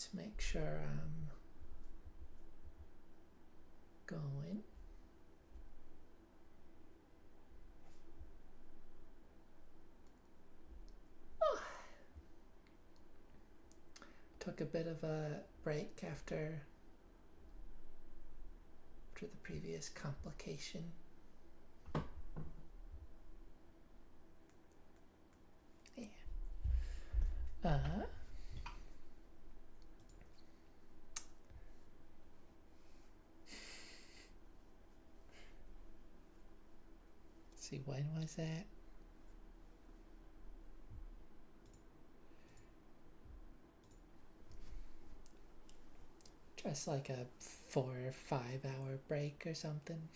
Let's make sure I'm going. Oh. Took a bit of a break after the previous complication. Yeah. See, when was that? Just like a 4 or 5 hour break or something.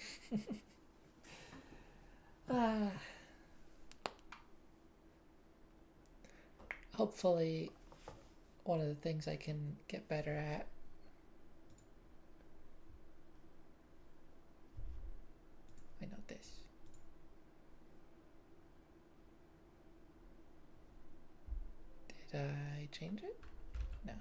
Hopefully one of the things I can get better at I know this. Did I change it? No.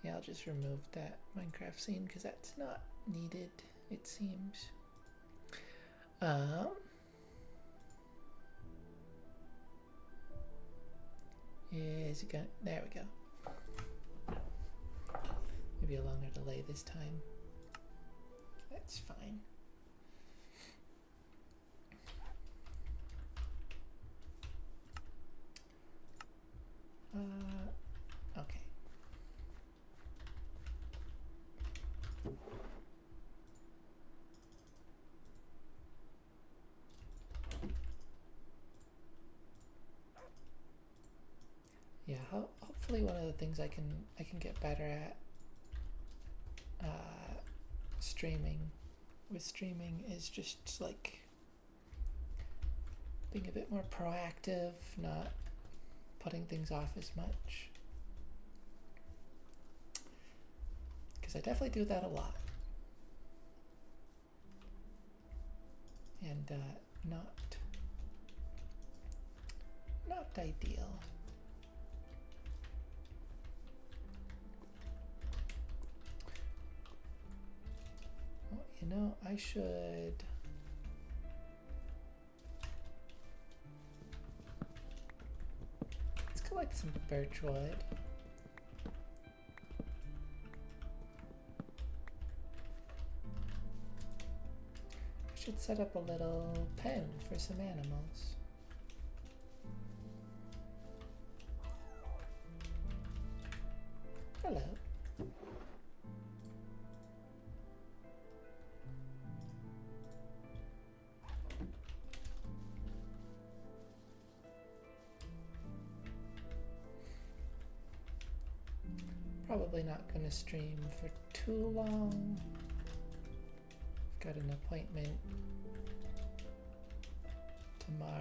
Yeah, I'll just remove that Minecraft scene because that's not needed, it seems. Is it gonna, there we go. Maybe a longer delay this time. That's fine. Okay. Yeah, hopefully one of the things I can get better at streaming is just like being a bit more proactive, not putting things off as much. Because I definitely do that a lot. And not ideal. Well, you know, I should let's collect some birch wood. I should set up a little pen for some animals. Hello. Probably not going to stream for too long. I've got an appointment tomorrow.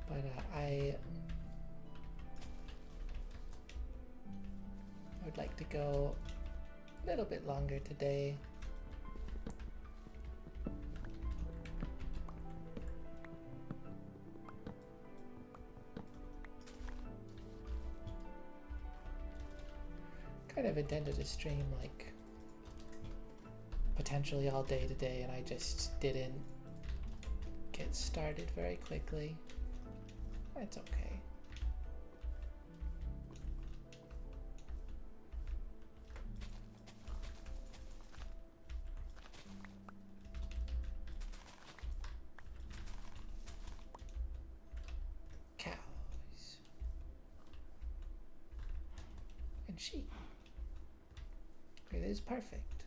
But I would like to go a little bit longer today. Kind of intended to stream like potentially all day today, and I just didn't get started very quickly. It's okay. Cows and sheep. It is perfect.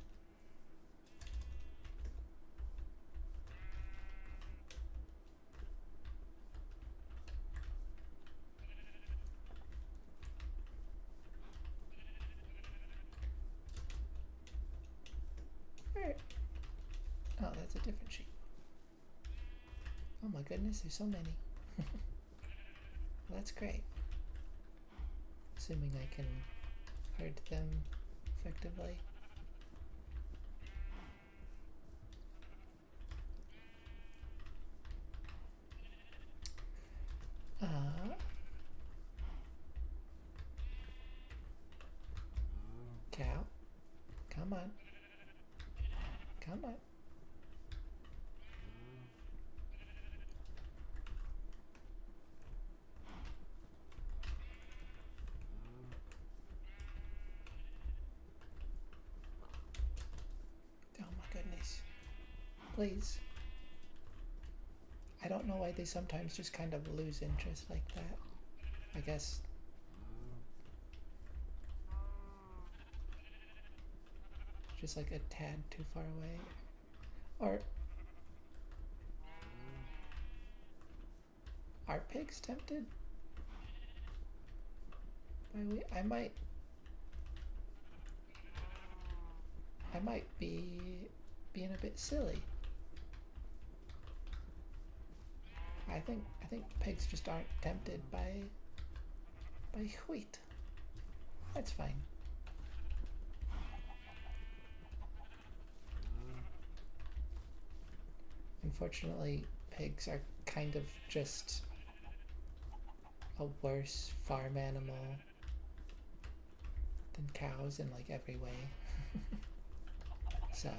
Oh, that's a different sheep. Oh my goodness, there's so many. Well, that's great. Assuming I can herd them effectively. Come on. Come on. Oh my goodness. Please. I don't know why they sometimes just kind of lose interest like that. I guess. Just like a tad too far away. Or are pigs tempted? I might be being a bit silly. I think pigs just aren't tempted by wheat. That's fine. Unfortunately, pigs are kind of just a worse farm animal than cows in like every way. So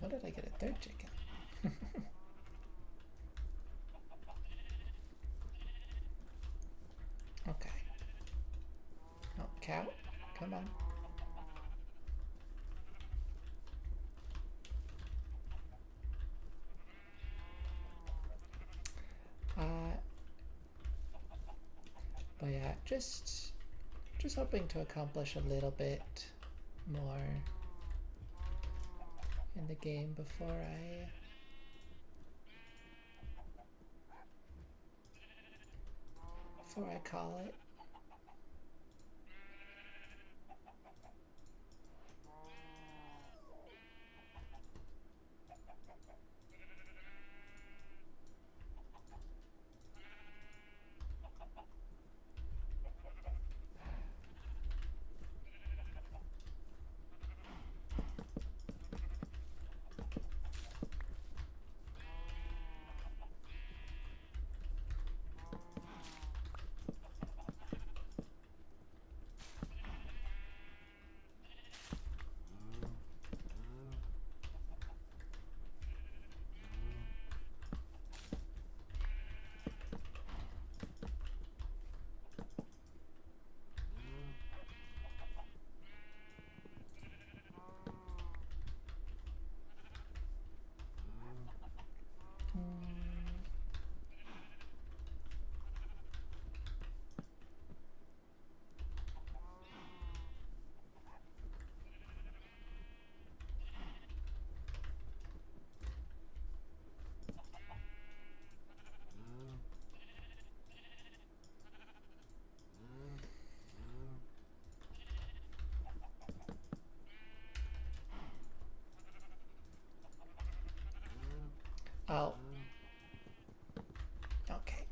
how did I get a third chicken? Okay. Oh, cow, come on. But yeah, just hoping to accomplish a little bit more in the game before I call it. Oh. Okay.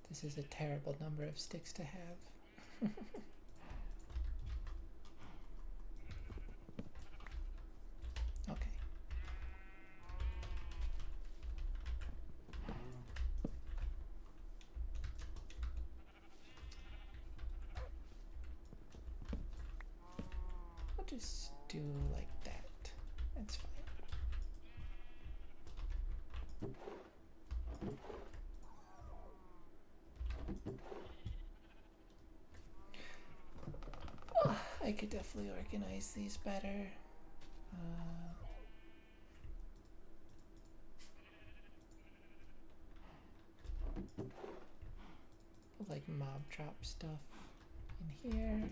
This is a terrible number of sticks to have. Okay. I'll just do like that. That's fine. Oh, I could definitely organize these better. Like mob drop stuff in here.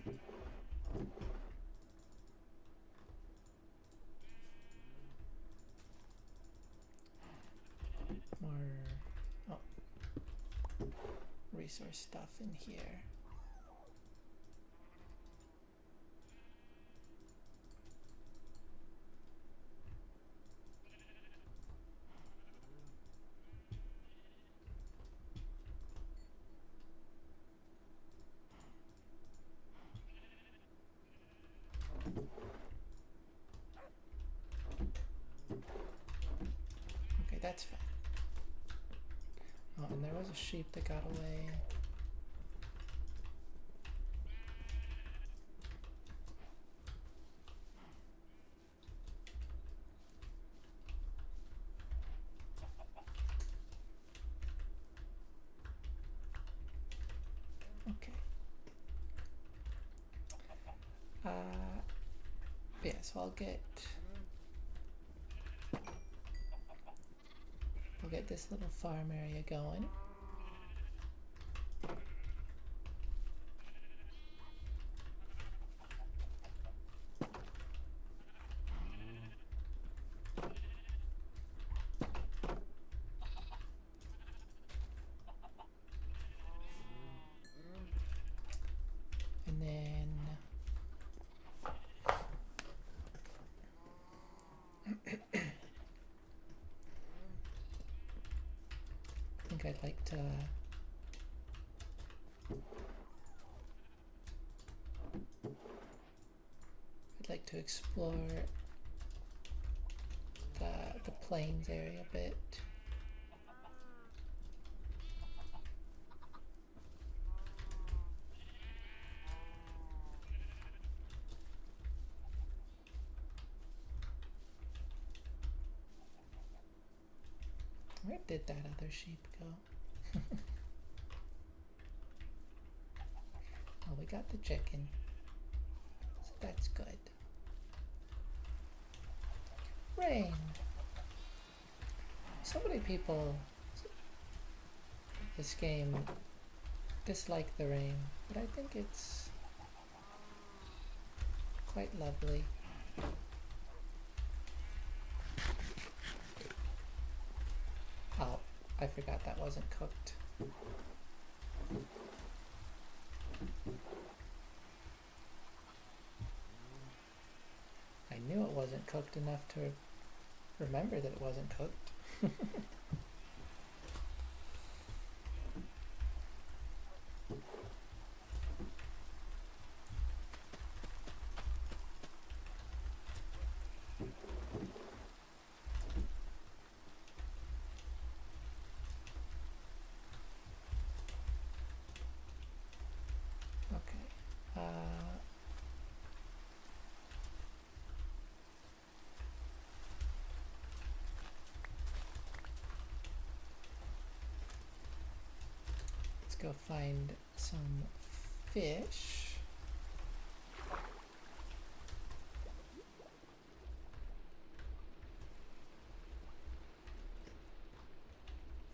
more resource stuff in here. Okay, that's fine. Oh, and there was a sheep that got away. Okay. Yeah, so I'll get this little farm area going. And then I think I'd like to explore the plains area a bit. Where did that other sheep go? Oh, we got the chicken. So that's good. Rain. So many people this game dislike the rain, but I think it's quite lovely. Oh, I forgot that wasn't cooked. I knew it wasn't cooked enough to remember that it wasn't cooked. Go find some fish.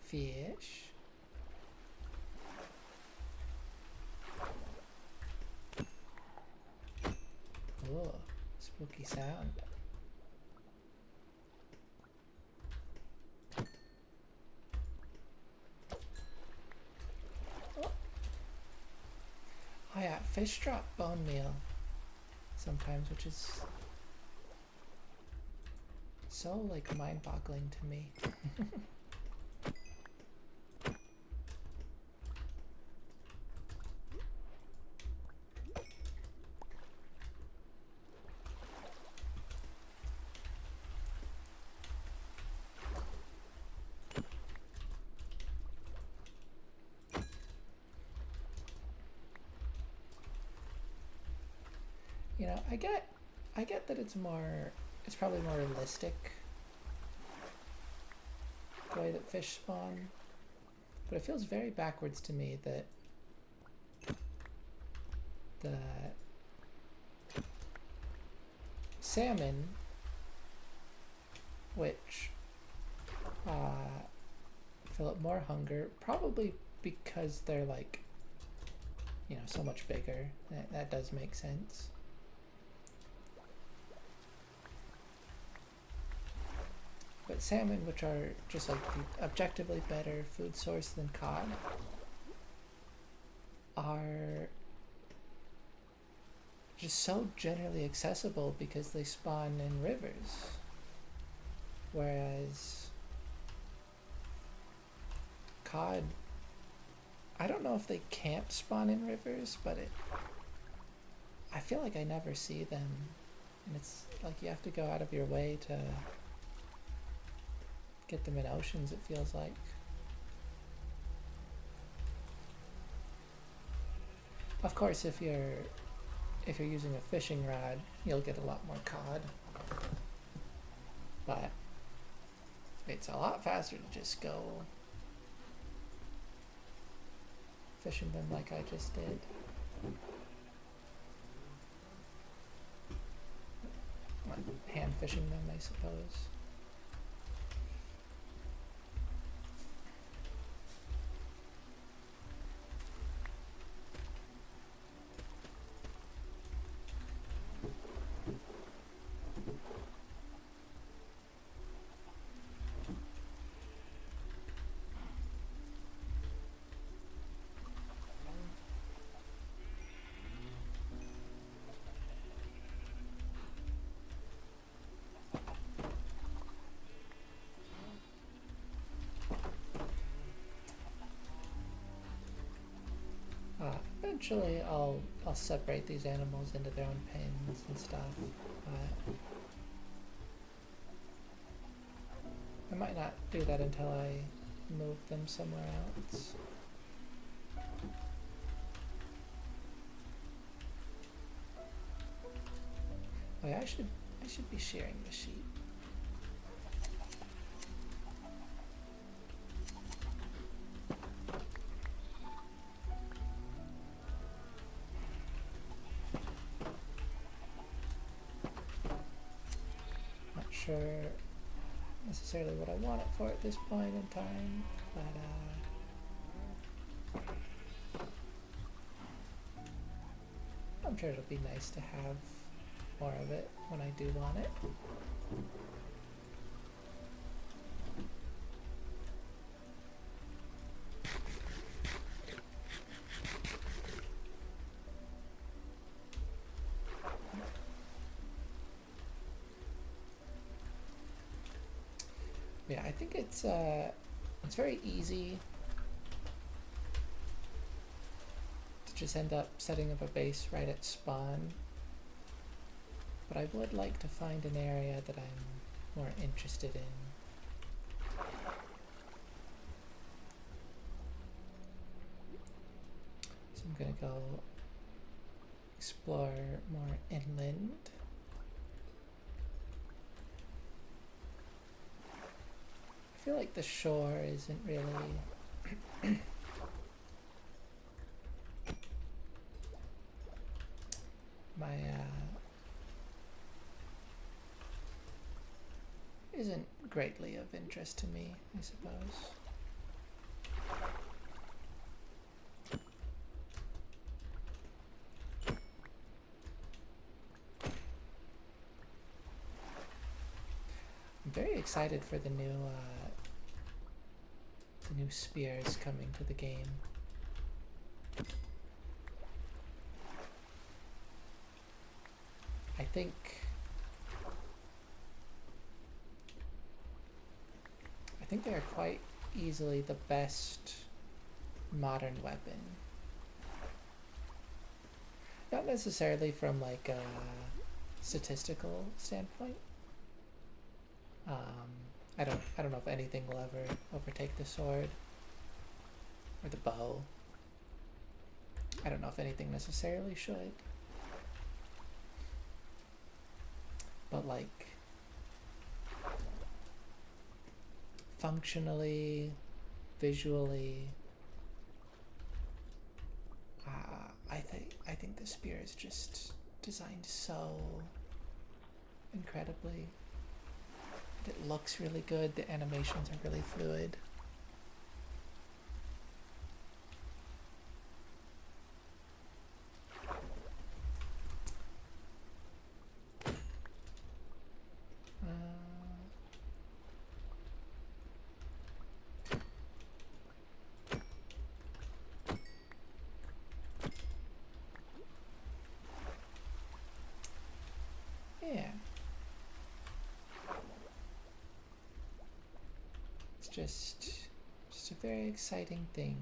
Fish. Oh, spooky sound. Oh yeah, fish drop bone meal sometimes, which is so like mind-boggling to me. You know, I get that it's probably more realistic the way that fish spawn, but it feels very backwards to me that the salmon, which fill up more hunger, probably because they're like, you know, so much bigger. That does make sense. But salmon, which are just like the objectively better food source than cod, are just so generally accessible because they spawn in rivers. Whereas cod, I don't know if they can't spawn in rivers, but I feel like I never see them. And it's like you have to go out of your way to get them in oceans, it feels like. Of course, if you're using a fishing rod, you'll get a lot more cod. But it's a lot faster to just go fishing them like I just did. Hand fishing them, I suppose. Eventually, I'll separate these animals into their own pens and stuff. I might not do that until I move them somewhere else. Oh yeah, I should be shearing the sheep. Sure necessarily what I want it for at this point in time, but I'm sure it'll be nice to have more of it when I do want it. Yeah, I think it's very easy to just end up setting up a base right at spawn, but I would like to find an area that I'm more interested in. So I'm gonna go explore more inland. I feel like the shore isn't really my isn't greatly of interest to me, I suppose. I'm very excited for the new spears coming to the game. I think they are quite easily the best modern weapon. Not necessarily from like a statistical standpoint. I don't know if anything will ever overtake the sword or the bow. I don't know if anything necessarily should. But like functionally, visually, I think the spear is just designed so incredibly. It looks really good. The animations are really fluid. just a very exciting thing.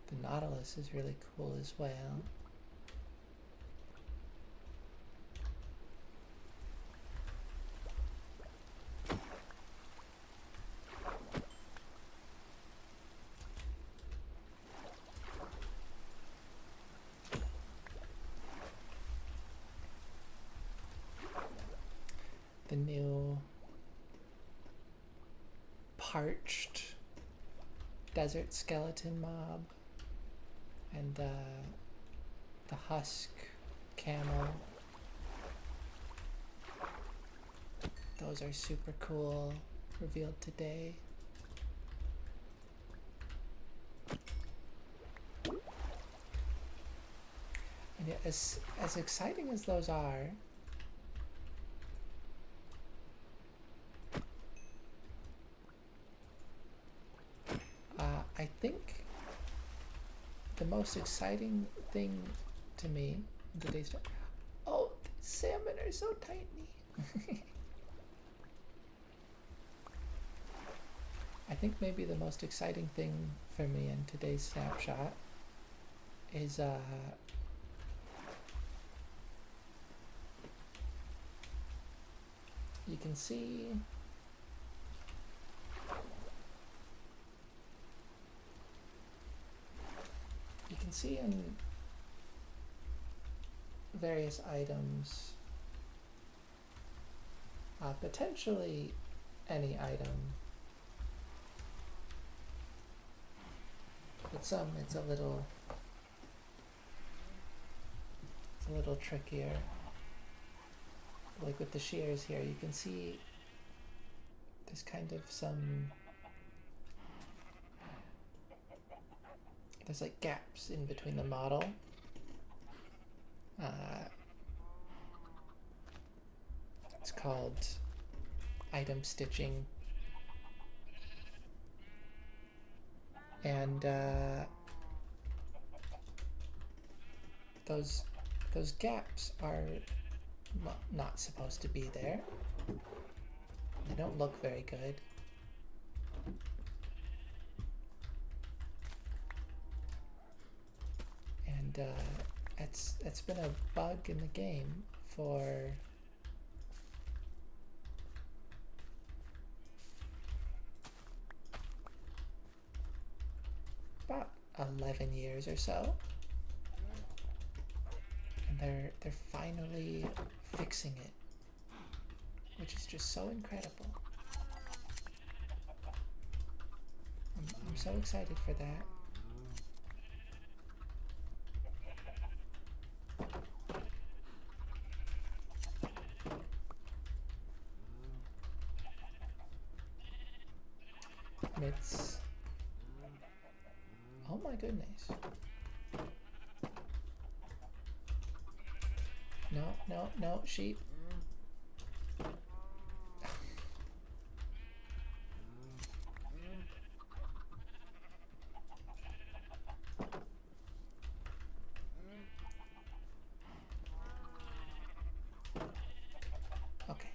The Nautilus is really cool as well. The new parched desert skeleton mob and the husk camel. Those are super cool, revealed today. And yeah, as exciting as those are, I think the most exciting thing to me in today's time. Oh, salmon are so tiny. I think maybe the most exciting thing for me in today's snapshot is you can see in various items, potentially any item, but some it's a little trickier. Like with the shears here, you can see there's kind of there's like gaps in between the model. It's called item stitching. And those gaps are not supposed to be there. They don't look very good. And it's been a bug in the game for about 11 years or so. And they're finally fixing it, which is just so incredible. I'm so excited for that. And it's, oh my goodness. No, sheep. Okay.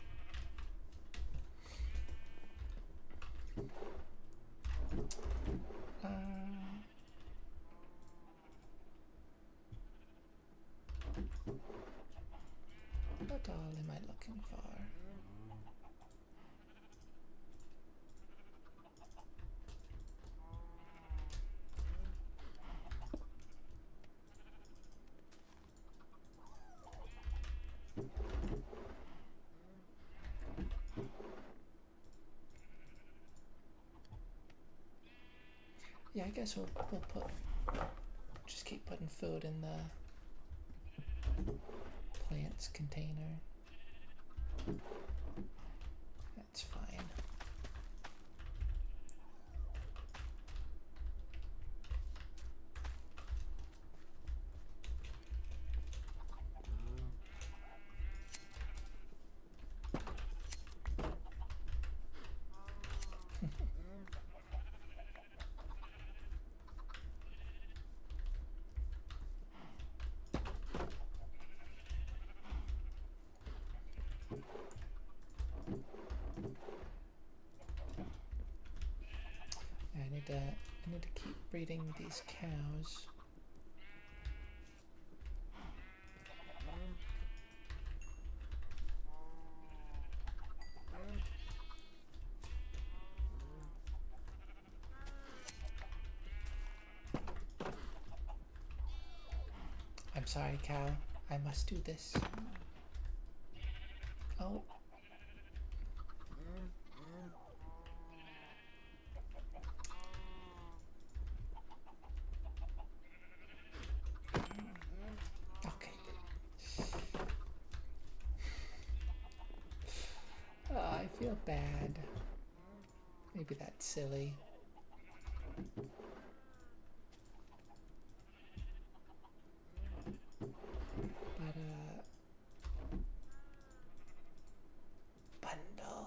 What all am I looking for? Yeah, I guess we'll just keep putting food in the plants container. That's fine. I need to keep breeding these cows. I'm sorry, cow. I must do this. Oh. Okay. Oh, I feel bad. Maybe that's silly. But, bundle.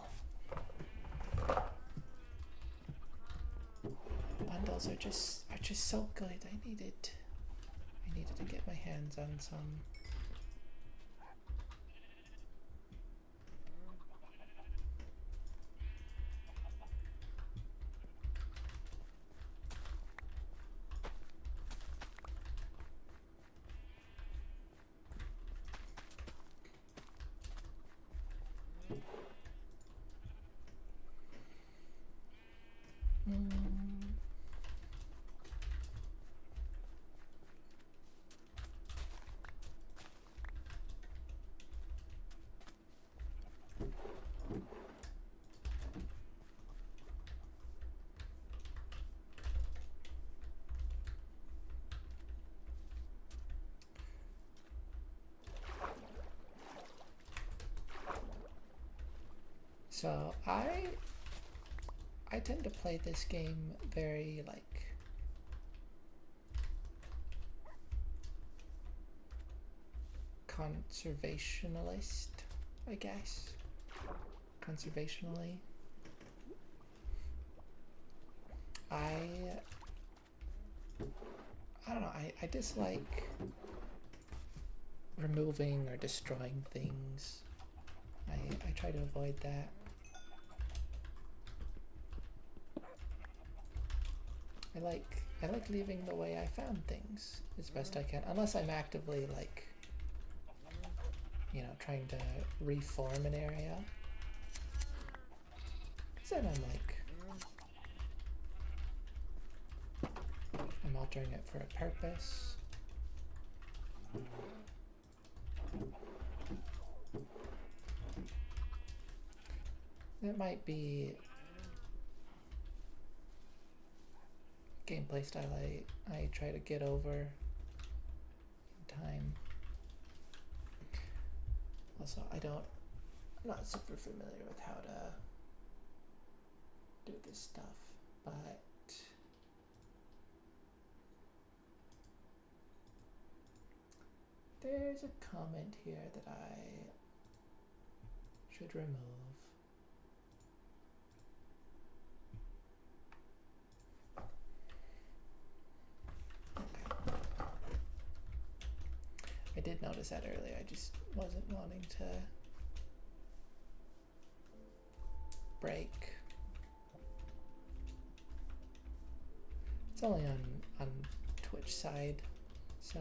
Bundles are just so good. I needed to get my hands on some. So I tend to play this game very like conservationalist, I guess. Conservationally. I don't know, I dislike removing or destroying things. I try to avoid that. I like leaving the way I found things as best I can, unless I'm actively like, you know, trying to reform an area. Cause then I'm altering it for a purpose. That might be gameplay style I try to get over in time. Also, I'm not super familiar with how to do this stuff, but there's a comment here that I should remove. I did notice that earlier, I just wasn't wanting to break. It's only on Twitch side, so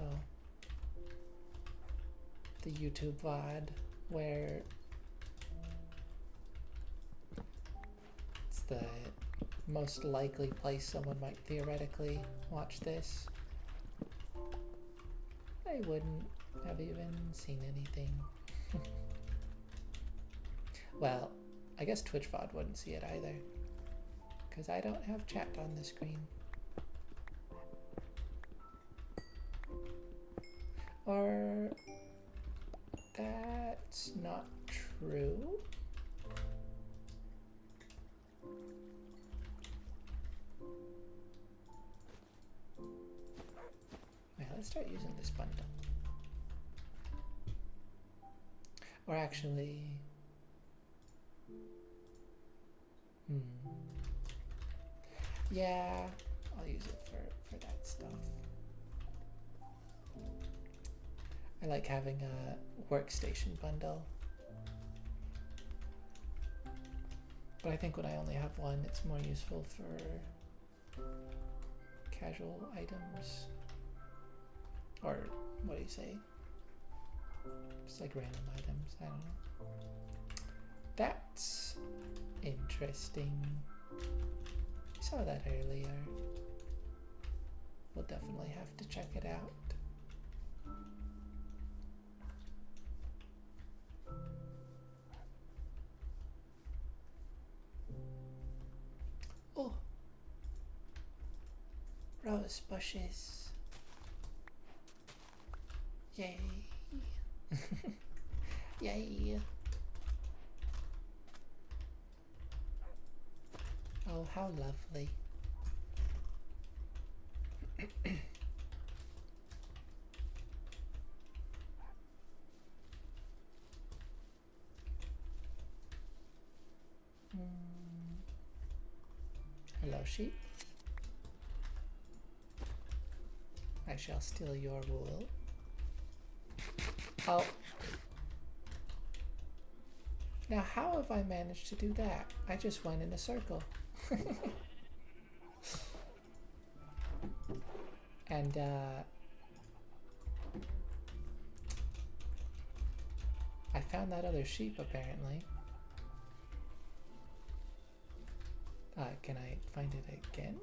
the YouTube VOD where it's the most likely place someone might theoretically watch this. They wouldn't have even seen anything. Well, I guess Twitch VOD wouldn't see it either, because I don't have chat on the screen. Or that's not true. Wait, let's start using this bundle. Or actually, yeah, I'll use it for that stuff. I like having a workstation bundle, but I think when I only have one, it's more useful for casual items. Or what do you say? Just like random items, I don't know. That's interesting. I saw that earlier. We'll definitely have to check it out. Oh, rose bushes. Yay. Yay. Oh, how lovely. Hello, sheep. I shall steal your wool. Oh. Now, how have I managed to do that? I just went in a circle. And, I found that other sheep, apparently. Can I find it again?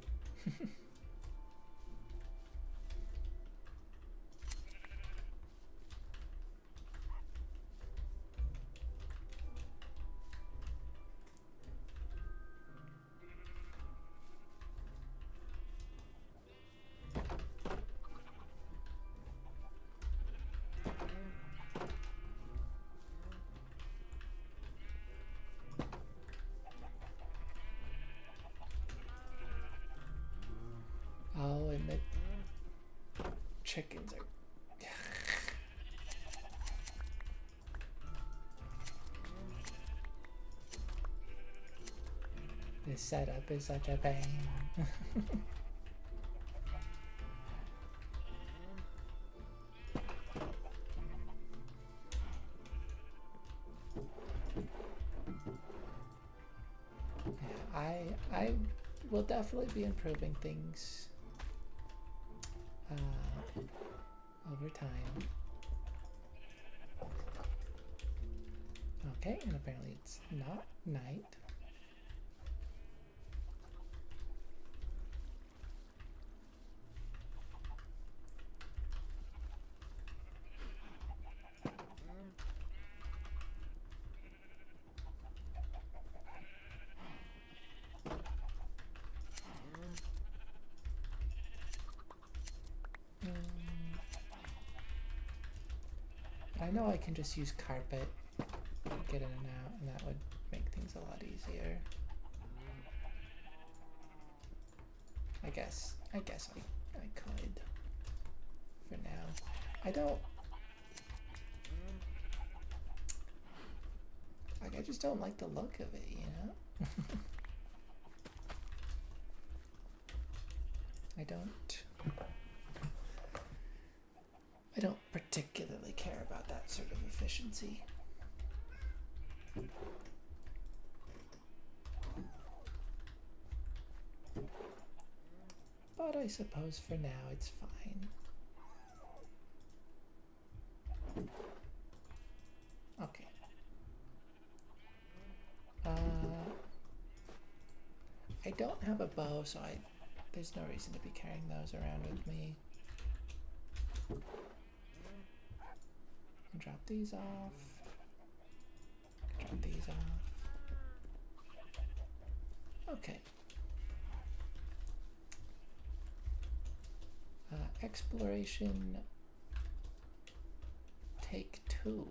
Oh, and the chickens are... This setup is such a pain. Yeah, I will definitely be improving things over time. Okay, and apparently it's not night. I know I can just use carpet, get in and out, and that would make things a lot easier. I guess I could for now. I don't like. I just don't like the look of it, you know. I don't particularly care about that sort of efficiency. But I suppose for now it's fine. Okay. I don't have a bow, so there's no reason to be carrying those around with me. Drop these off. Drop these off. Okay. Exploration take 2.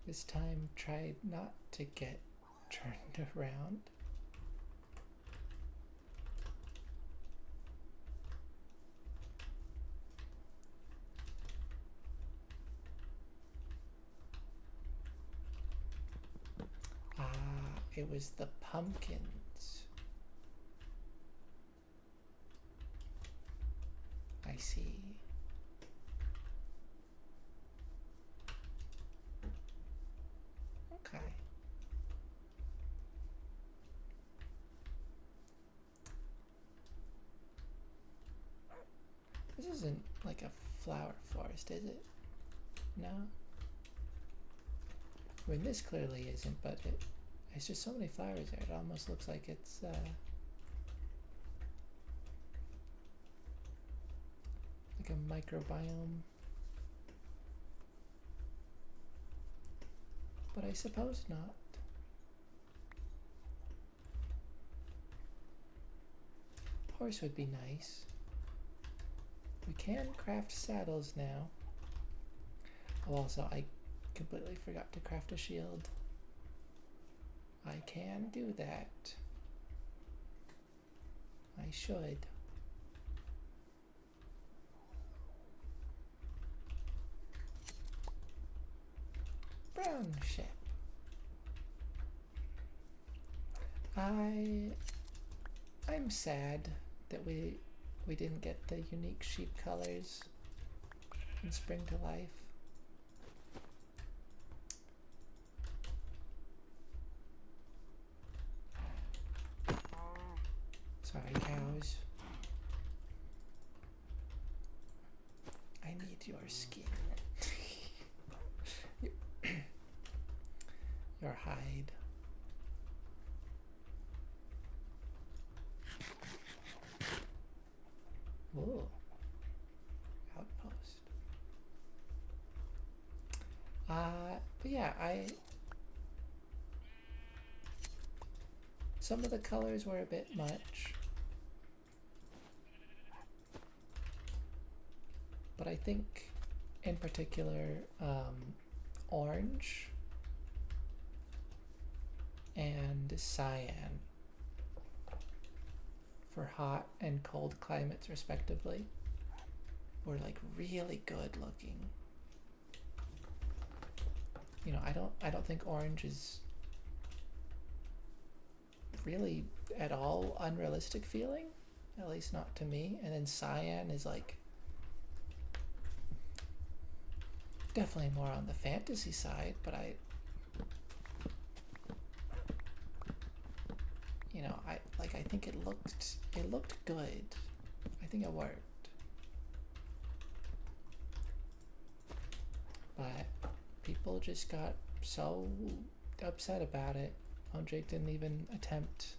This time try not to get turned around. It was the pumpkins. I see. Okay. This isn't like a flower forest, is it? No? I mean, this clearly isn't, but it's just so many flowers there. It almost looks like it's like a microbiome. But I suppose not. Horse would be nice. We can craft saddles now. Oh, also, I completely forgot to craft a shield. I can do that. I should. Brown ship. I'm sad that we didn't get the unique sheep colors in Spring to Life. Sorry, cows. I need your skin. Your hide. Whoa. Outpost. But yeah, some of the colors were a bit much. But I think in particular, orange and cyan for hot and cold climates respectively were like really good looking. You know, I don't think orange is really at all unrealistic feeling, at least not to me. And then cyan is like definitely more on the fantasy side, but I think it looked good. I think it worked. But people just got so upset about it. Jake didn't even attempt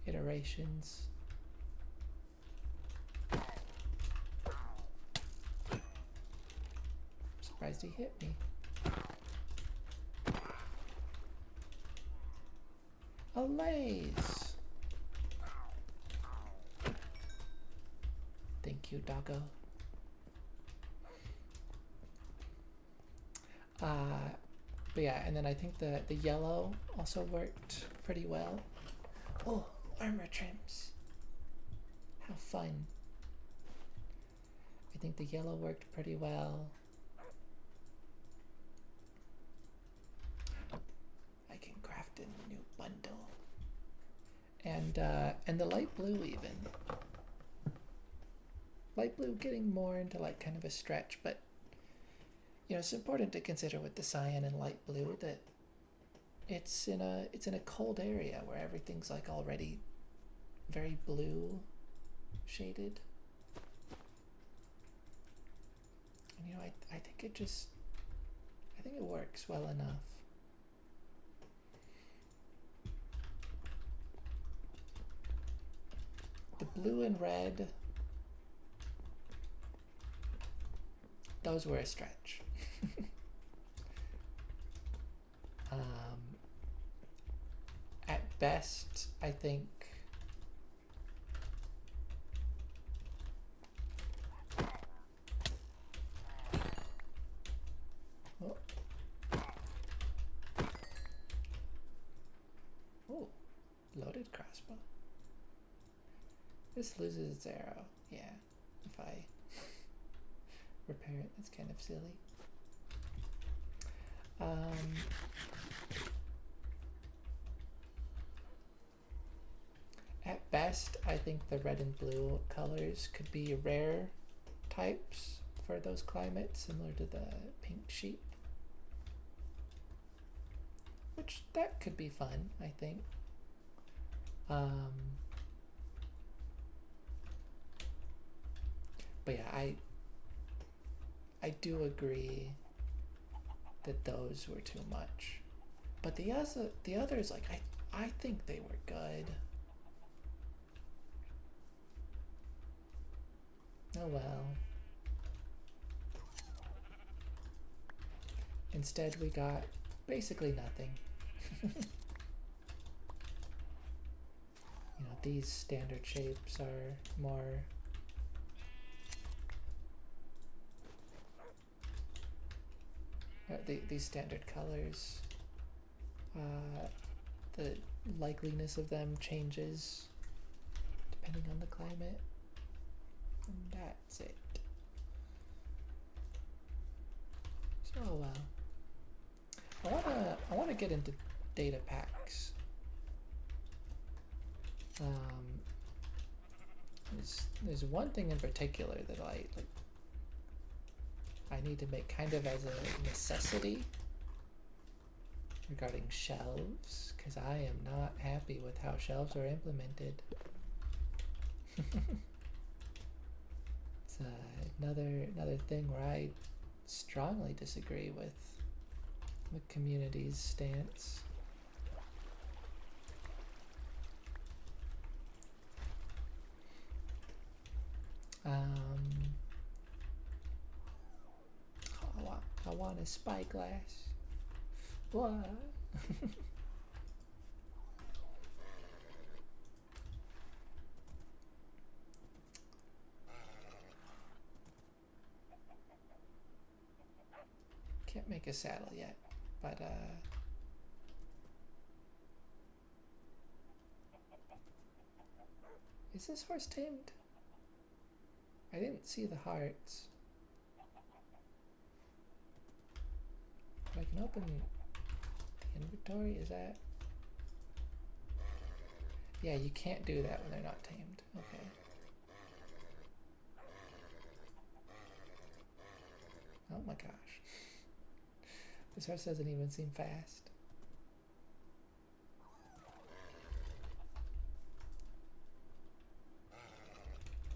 iterations. I'm surprised he hit me. A lace. Thank you, doggo. But yeah, and then I think the yellow also worked pretty well. Oh, armor trims. How fun. I think the yellow worked pretty well. I can craft a new bundle. And the light blue even. Light blue getting more into like kind of a stretch, but you know, it's important to consider with the cyan and light blue that it's in a cold area where everything's like already very blue shaded. And you know, I think it works well enough. The blue and red, those were a stretch. At best, I think oh, loaded crossbow. This loses its arrow. Yeah, if I repair it, it's kind of silly. At best, I think the red and blue colors could be rare types for those climates, similar to the pink sheep. Which, that could be fun, I think. But yeah, I do agree that those were too much. But the others, like I think they were good. Oh well. Instead we got basically nothing. You know, these standard shapes are more these standard colors, the likeliness of them changes depending on the climate, and that's it. So I wanna get into data packs. There's one thing in particular that I need to make kind of as a necessity regarding shelves, because I am not happy with how shelves are implemented. It's another thing where I strongly disagree with the community's stance. I want a spyglass. What? Can't make a saddle yet, but is this horse tamed? I didn't see the hearts. I can open the inventory, is that? Yeah, you can't do that when they're not tamed. Okay. Oh my gosh. This horse doesn't even seem fast.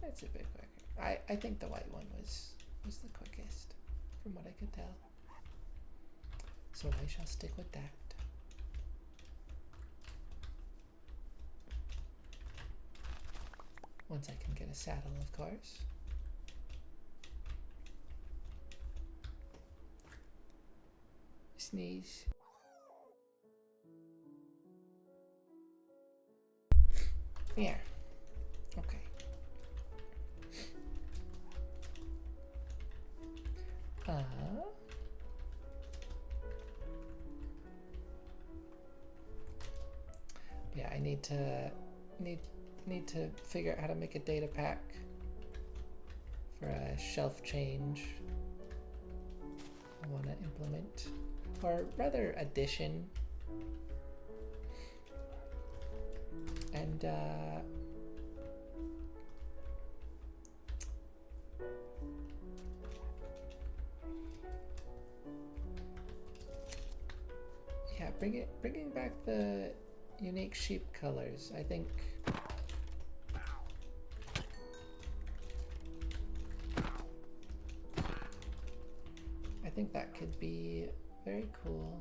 It's a bit quicker. I think the white one was the quickest, from what I could tell. So I shall stick with that. Once I can get a saddle, of course. Sneeze. Yeah. Okay. Yeah, I need to figure out how to make a data pack for a shelf change I want to implement, or rather addition. And yeah, bringing back the unique sheep colors. I think that could be very cool.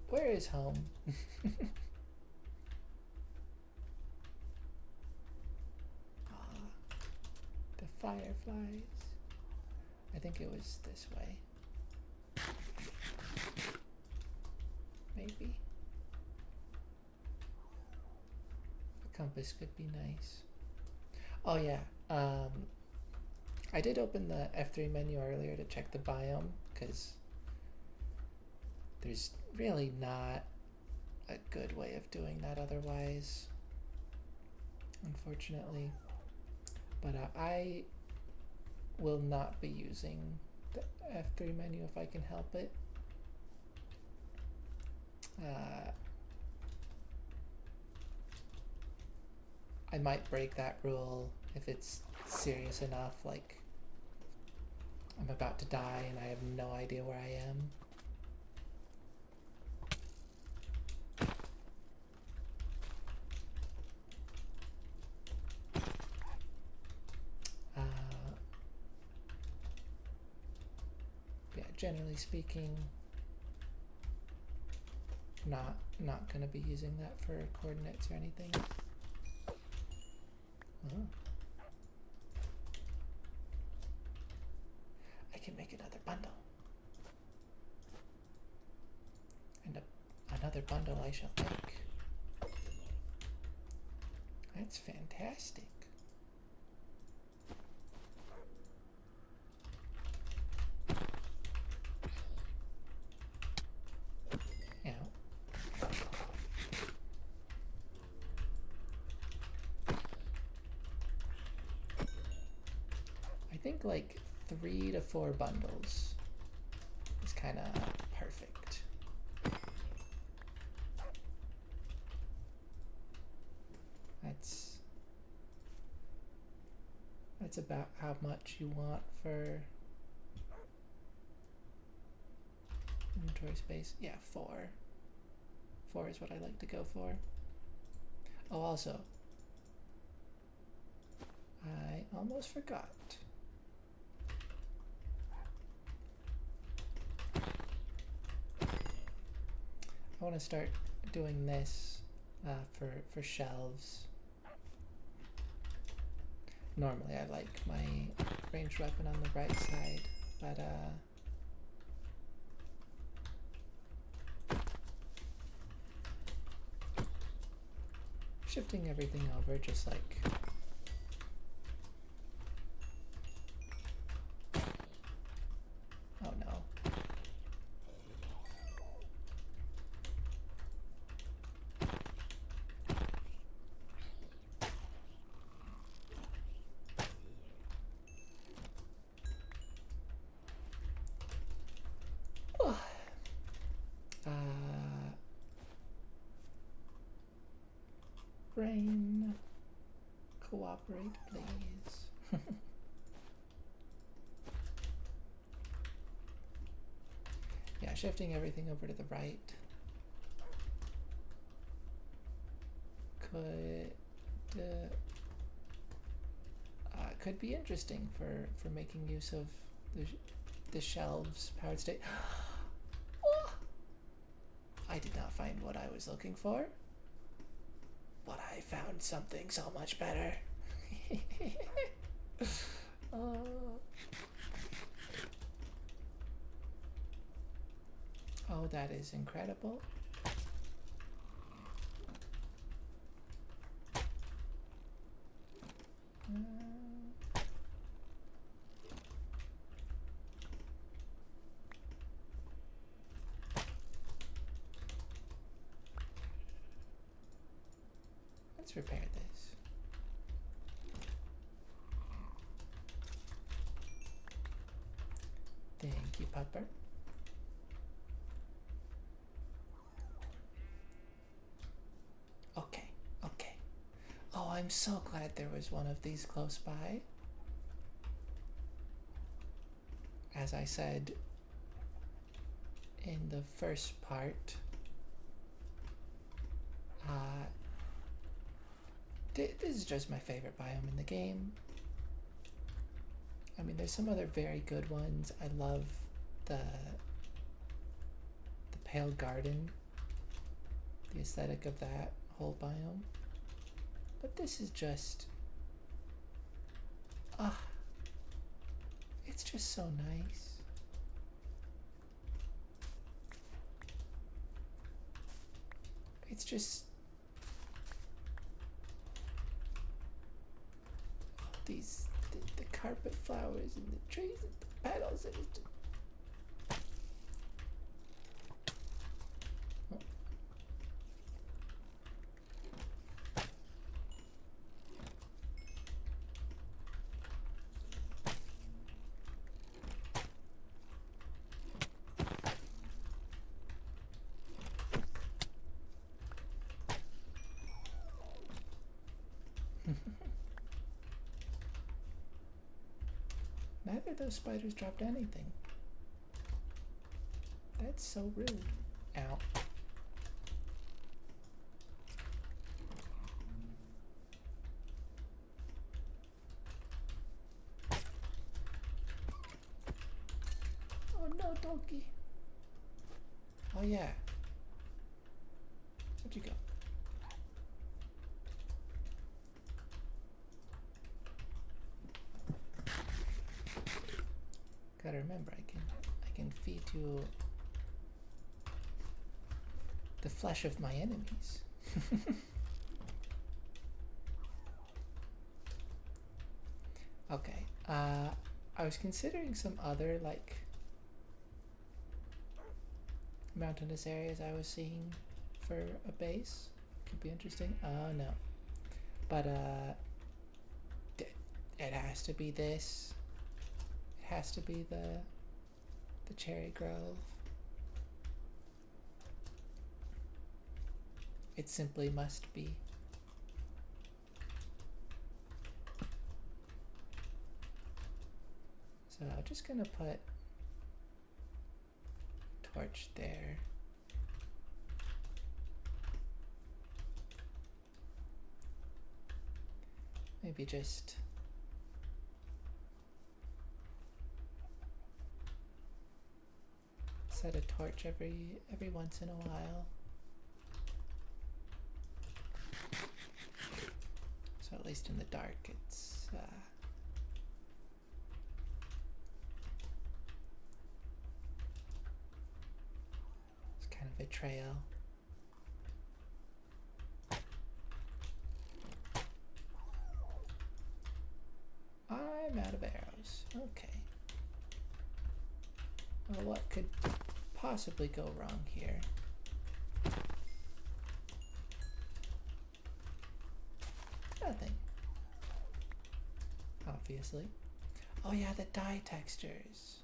Where is home? The fireflies. I think it was this way. Maybe. The compass could be nice. Oh yeah, I did open the F3 menu earlier to check the biome, because there's really not a good way of doing that otherwise, unfortunately. But I will not be using the F3 menu if I can help it. I might break that rule if it's serious enough, like I'm about to die and I have no idea where I am. generally speaking, not going to be using that for coordinates or anything. Oh. I can make another bundle. And another bundle I shall make. That's fantastic. Now, I think like 3 to 4 bundles is kind of perfect. That's about how much you want for inventory space. Yeah, 4. 4 is what I like to go for. Oh, also, I almost forgot. I want to start doing this for shelves. Normally I like my ranged weapon on the right side, but shifting everything over just like oh no. Brain, cooperate, please. Yeah, shifting everything over to the right could be interesting for making use of the shelves powered state. Oh! I did not find what I was looking for. But I found something so much better. Oh, that is incredible. Let's repair this. Thank you, Pupper. Okay. Oh, I'm so glad there was one of these close by. As I said in the first part, this is just my favorite biome in the game. I mean, there's some other very good ones. I love the Pale Garden, the aesthetic of that whole biome. But this is just, it's just so nice. It's just the carpet flowers and the trees and the petals, and it's just, neither of those spiders dropped anything. That's so rude. Ow. Oh no. Hello, donkey. Oh yeah. Where'd you go? Gotta remember, I can feed you the flesh of my enemies. Okay. I was considering some other like mountainous areas I was seeing for a base. Could be interesting. Oh no. But it has to be this. It has to be the cherry grove. It simply must be. So I'm just gonna put torch there. Maybe just set a torch every once in a while. So at least in the dark it's kind of a trail. I'm out of arrows. Okay. Well, what could possibly go wrong here? Nothing. Obviously. Oh yeah, the dye textures.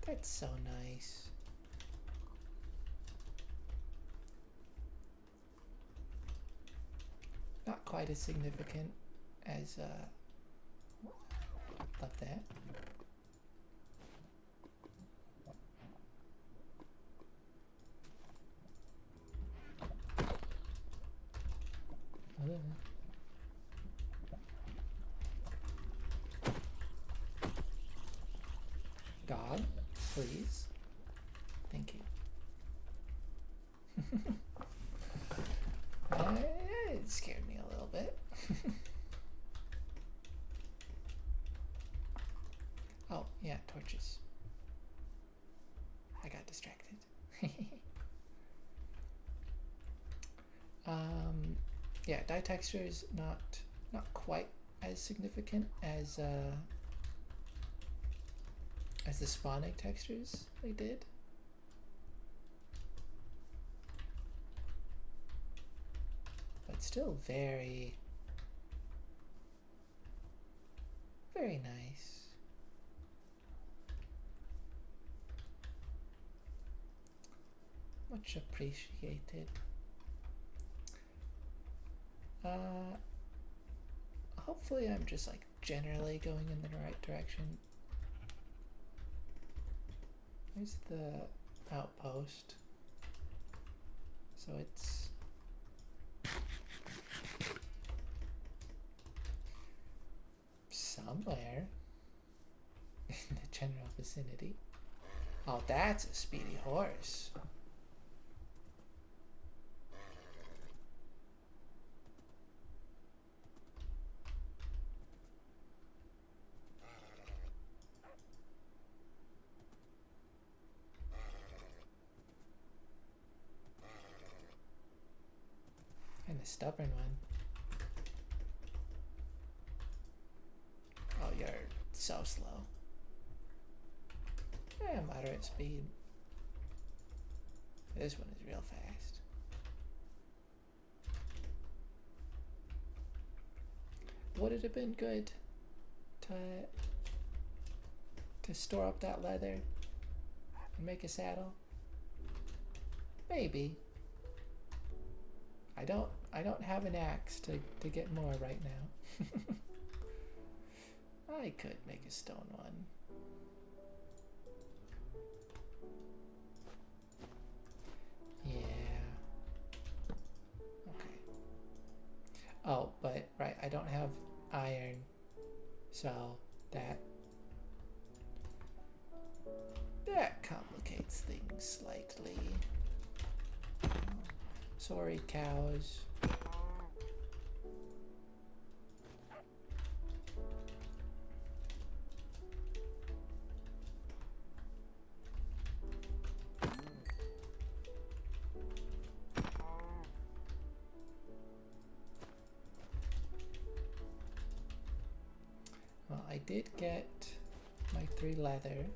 That's so nice. Not quite as significant as love that. Dog, please. Thank you. It scared me a little bit. Oh, yeah, torches. I got distracted. Yeah, dye texture is not quite as significant as the spawning textures they did. But still very, very nice. Much appreciated. Hopefully I'm just like generally going in the right direction. There's the outpost. So it's somewhere in the general vicinity. Oh, that's a speedy horse. And a stubborn one. Oh, you're so slow. Yeah, moderate speed. This one is real fast. Would it have been good to store up that leather and make a saddle? Maybe. I don't have an axe to get more right now. I could make a stone one. Yeah. Okay. Oh, but right, I don't have iron, so that That complicates things slightly. Sorry, cows. Well, I did get my 3 leather.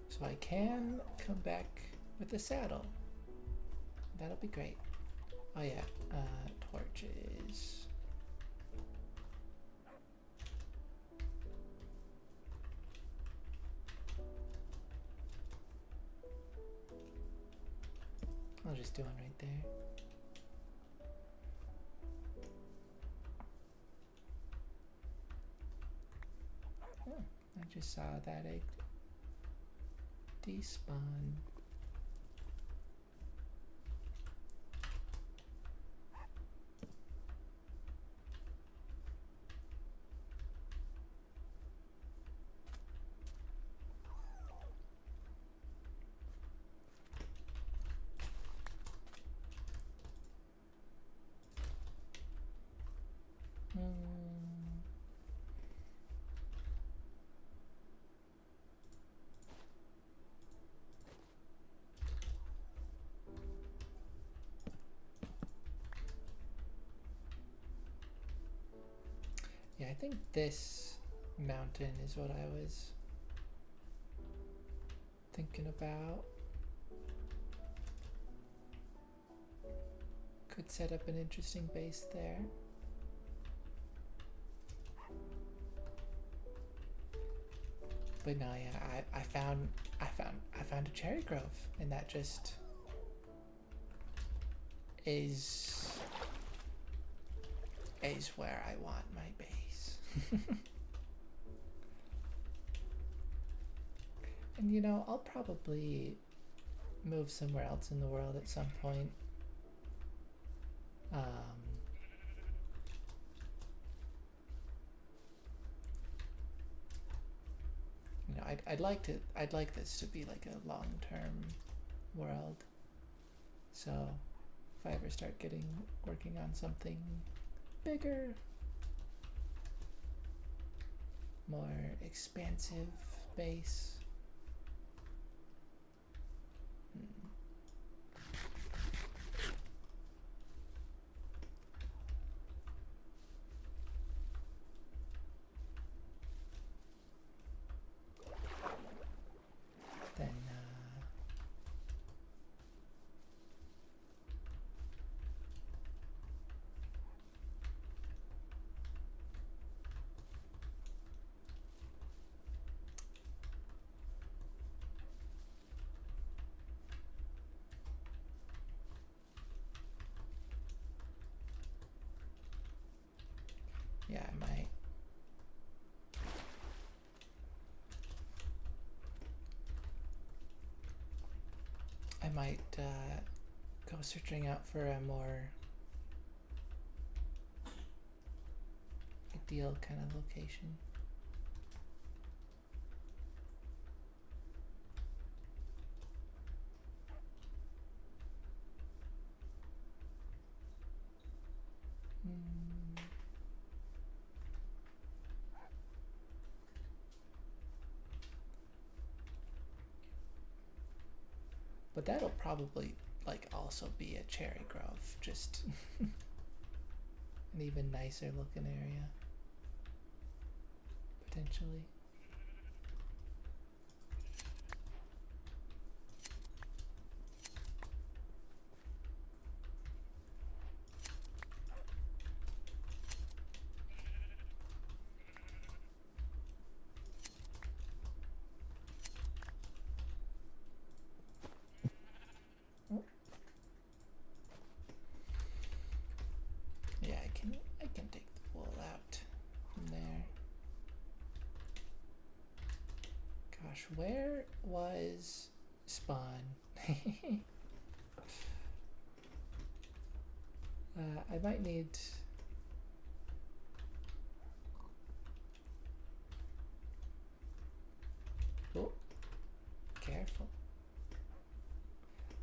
So I can come back with a saddle. That'll be great. Oh yeah, torches. I'll just do one right there. Oh, I just saw that egg despawn. Yeah, I think this mountain is what I was thinking about. Could set up an interesting base there. But no, yeah, I found a cherry grove, and that just is where I want my base. And you know, I'll probably move somewhere else in the world at some point. You know, I'd like this to be like a long-term world. So if I ever start working on something bigger, more expansive base. Then yeah, I might go searching out for a more ideal kind of location. But that'll probably like also be a cherry grove, just an even nicer looking area, potentially. Yeah, I can take the wool out from there. Gosh, where was spawn? I might need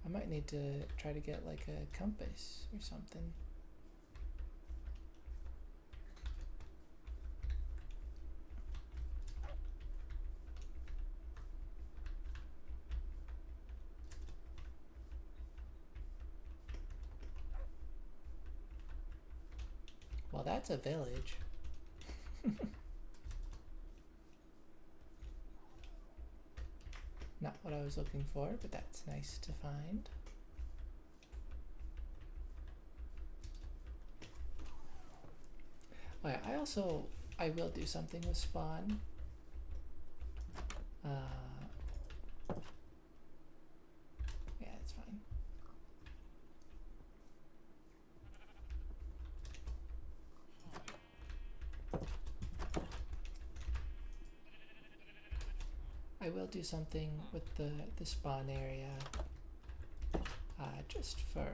I might need to try to get like a compass or something. Well, that's a village. Not what I was looking for, but that's nice to find. Oh yeah, I will do something with spawn. Yeah, it's fine. I will do something with the spawn area, just for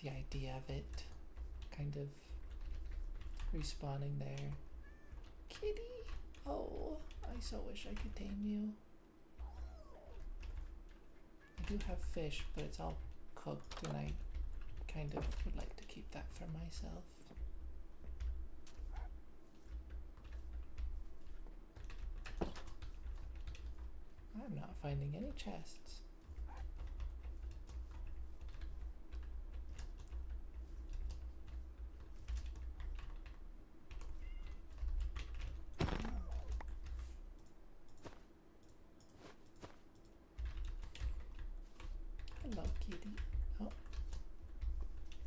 the idea of it, kind of respawning there. Kitty! Oh, I so wish I could tame you. I do have fish, but it's all cooked, and I kind of would like to keep that for myself. I'm not finding any chests. Hello, kitty. Oh.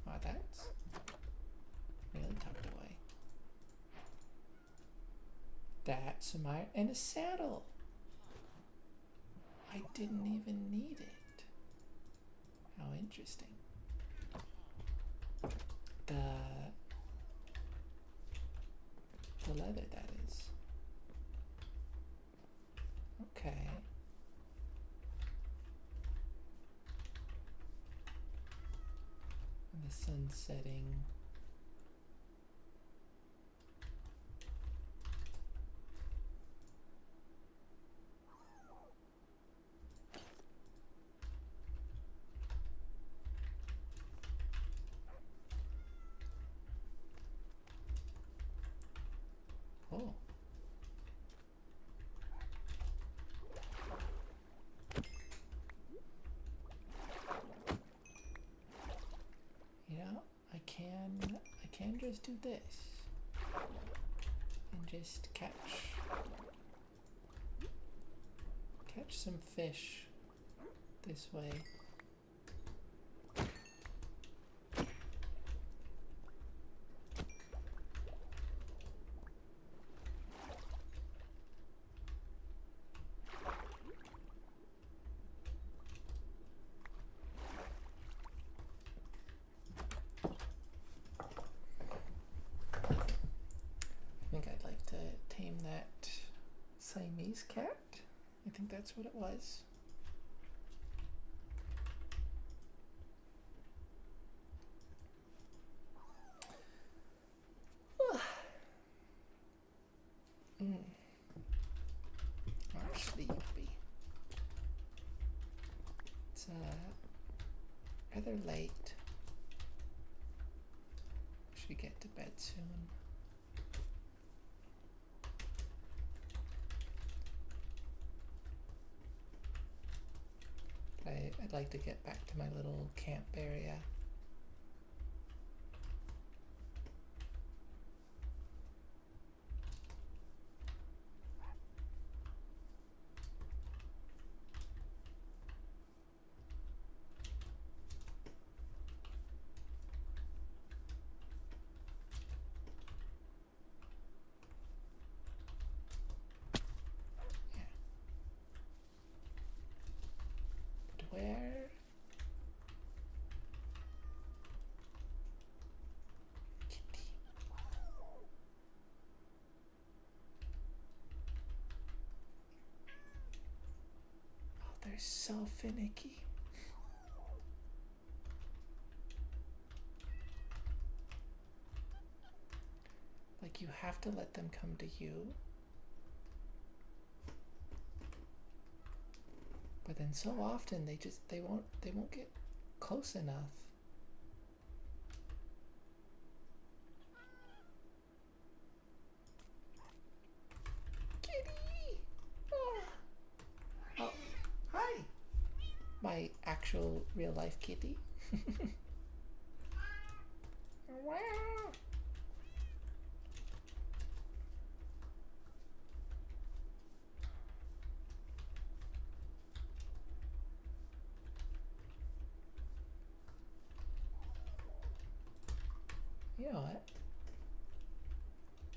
Oh, that's really tucked away. That's my and a saddle. I didn't even need it. How interesting. The leather, that is. Okay. And the sun's setting. Oh. You know, I can just do this and just catch some fish this way. I think I'd like to tame that Siamese cat. I think that's what it was. I'm sleepy. It's rather late. Should get to bed soon. I'd like to get back to my little camp area. Yeah. But where? Kitty. Oh, they're so finicky. Like, you have to let them come to you. But then so often they won't get close enough. Kitty! Oh, hi! My actual real life kitty. Wow! You know what?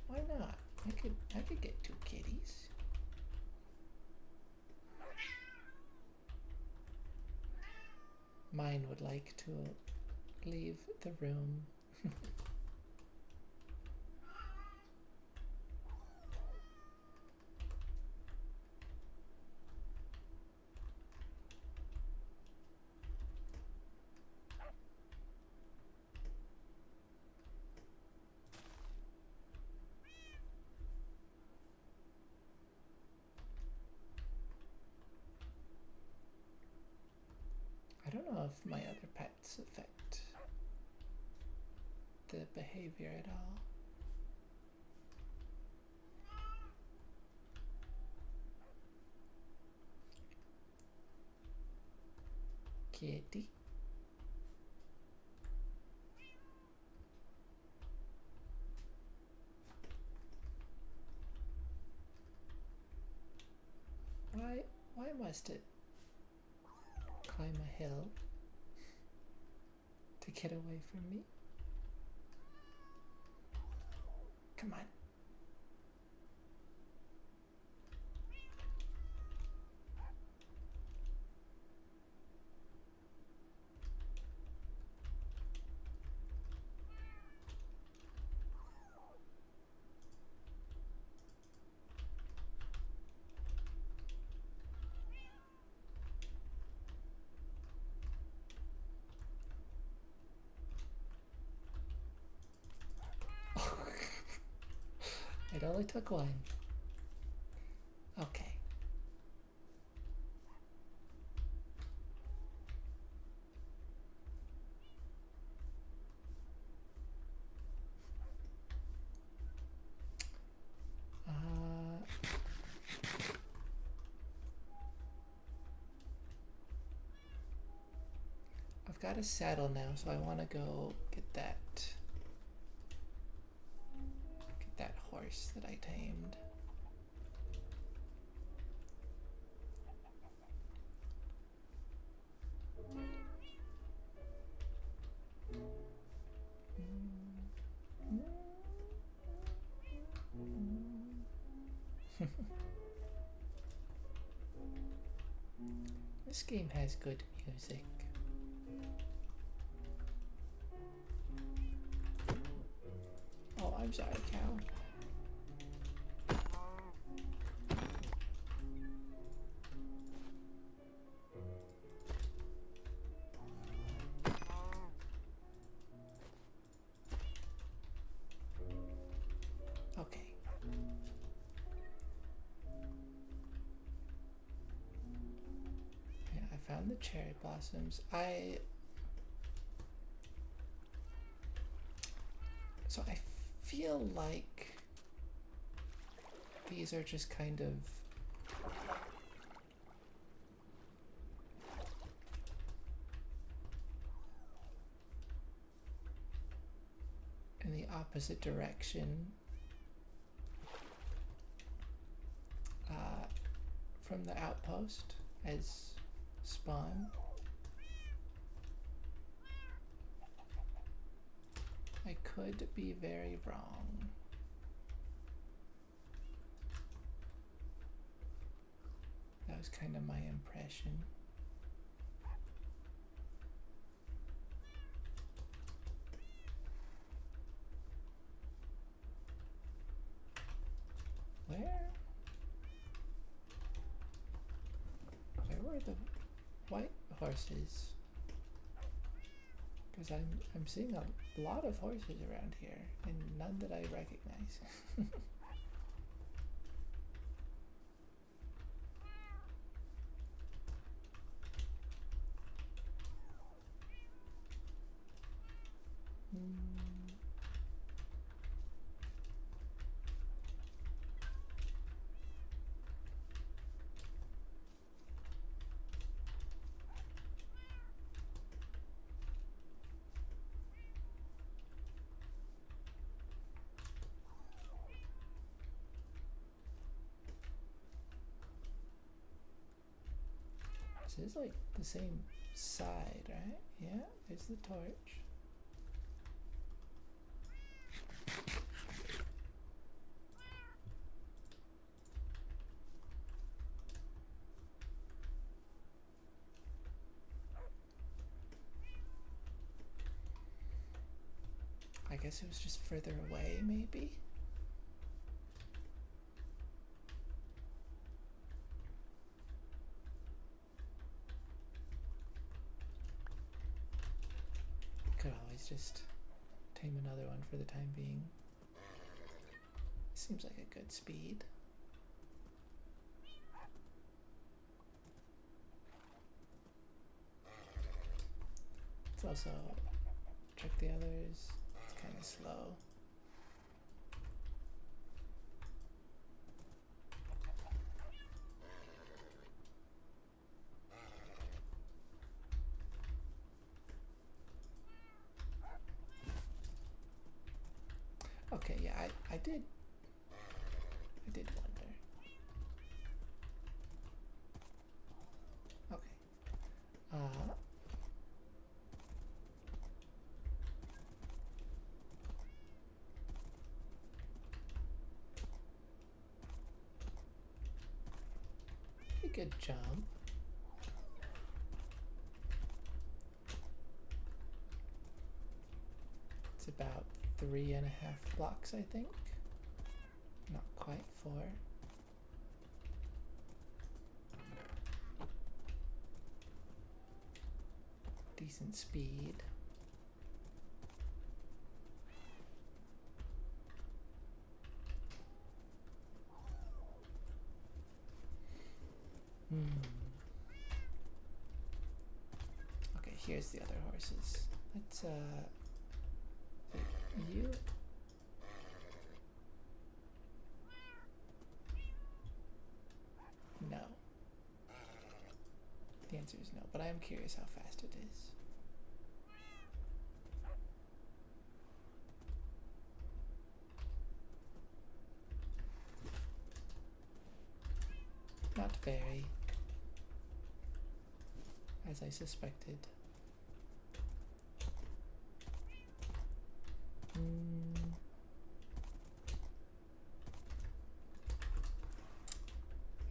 Why not? I could get 2 kitties. Mine would like to leave the room. I don't know if my other pets affect the behavior at all. Kitty. Why must it climb a hill to get away from me? Come on. It only took one. Okay. I've got a saddle now, so I want to go get that horse that I tamed. This game has good music. Oh, I'm sorry, cow. Okay. Yeah, I found the cherry blossoms. So I feel like these are just kind of in the opposite direction from the outpost as spawn. I could be very wrong. That was kind of my impression. Where were the white horses? Because I'm seeing a lot of horses around here and none that I recognize. This is like the same side, right? Yeah, there's the torch. I guess it was just further away, maybe? Could always just tame another one for the time being. Seems like a good speed. Let's also check the others. It's kind of slow. Okay, yeah, I did wonder. Okay. Pretty good jump. It's about 3.5 blocks, I think. Not quite 4. Decent speed. Okay, here's the other horses. Let's you. No. The answer is no, but I am curious how fast it is. Not very, as I suspected.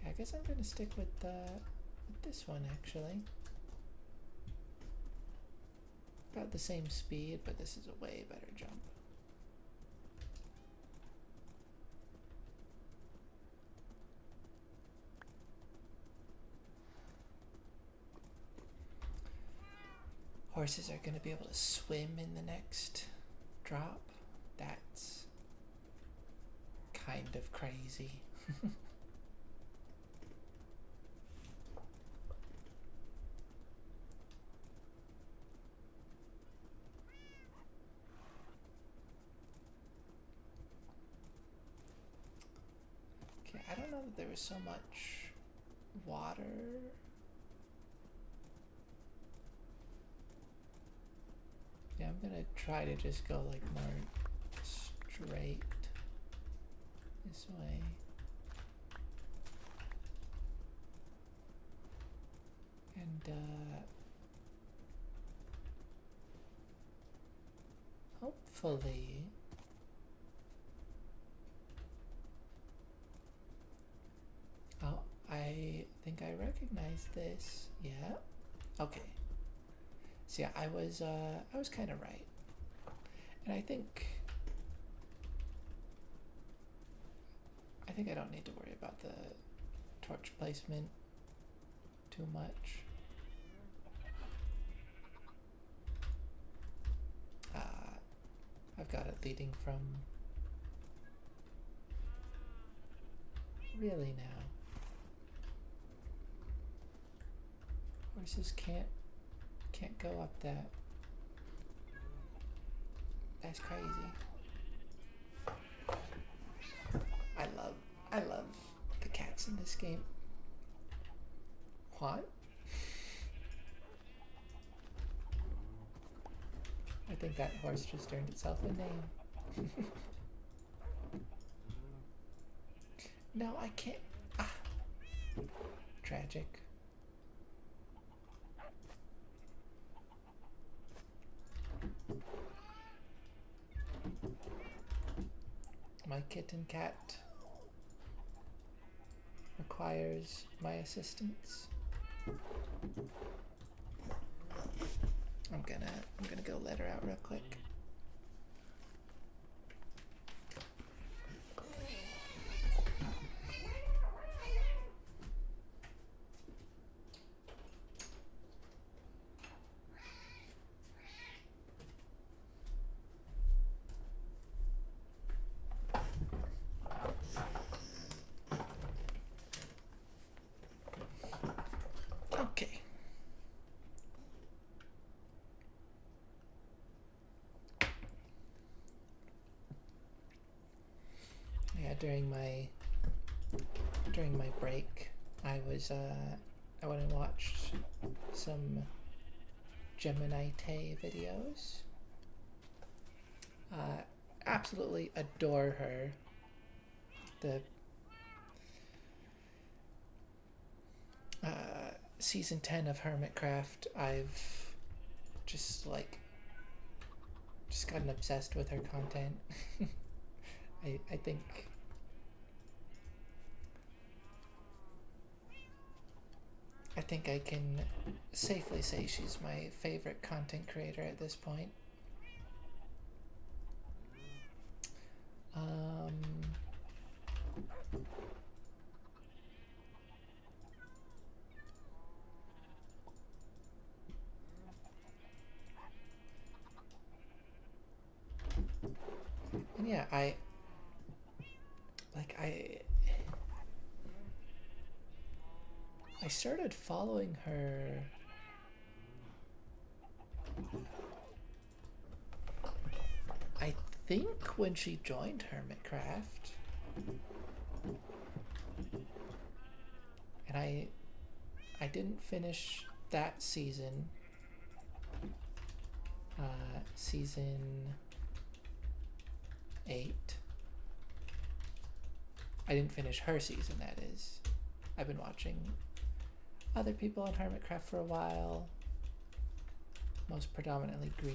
I guess I'm gonna stick with this one actually. About the same speed, but this is a way better jump. Horses are going to be able to swim in the next drop. That's kind of crazy. Okay, I don't know that there was so much water. Yeah, I'm gonna try to just go like more straight this way. And hopefully I think I recognize this. Yeah. Okay. So yeah, I was kind of right. And I think I don't need to worry about the torch placement too much. I've got it leading from really now. Horses can't go up that. That's crazy. I love the cats in this game. What? I think that horse just earned itself a name. No, I can't. Ah. Tragic. my kitten cat requires my assistance. I'm gonna go let her out real quick. Okay. Yeah, during my break, I went and watched some Gemini videos. Absolutely adore her. The season 10 of Hermitcraft, I've just gotten obsessed with her content. I think I can safely say she's my favorite content creator at this point. And yeah, I started following her I think when she joined Hermitcraft. And I didn't finish that season. Season 8. I didn't finish her season, that is. I've been watching other people on Hermitcraft for a while. Most predominantly Green.